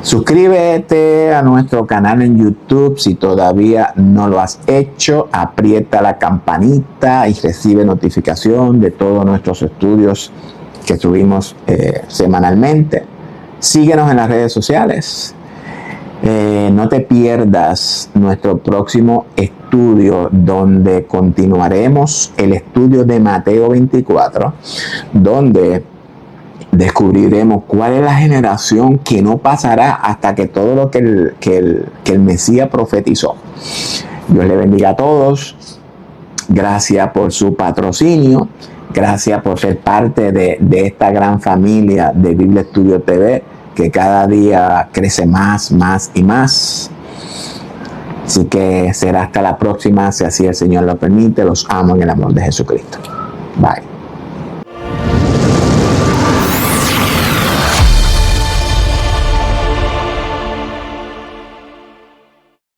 Suscríbete a nuestro canal en YouTube si todavía no lo has hecho. Aprieta la campanita y recibe notificación de todos nuestros estudios que subimos semanalmente. Síguenos en las redes sociales. No te pierdas nuestro próximo estudio, donde continuaremos el estudio de Mateo 24, donde descubriremos cuál es la generación que no pasará hasta que todo lo que el Mesías profetizó. Dios le bendiga a todos. Gracias por su patrocinio. Gracias por ser parte de esta gran familia de Biblia Estudio TV, que cada día crece más y más. Así que será hasta la próxima, si así el Señor lo permite. Los amo en el amor de Jesucristo. Bye.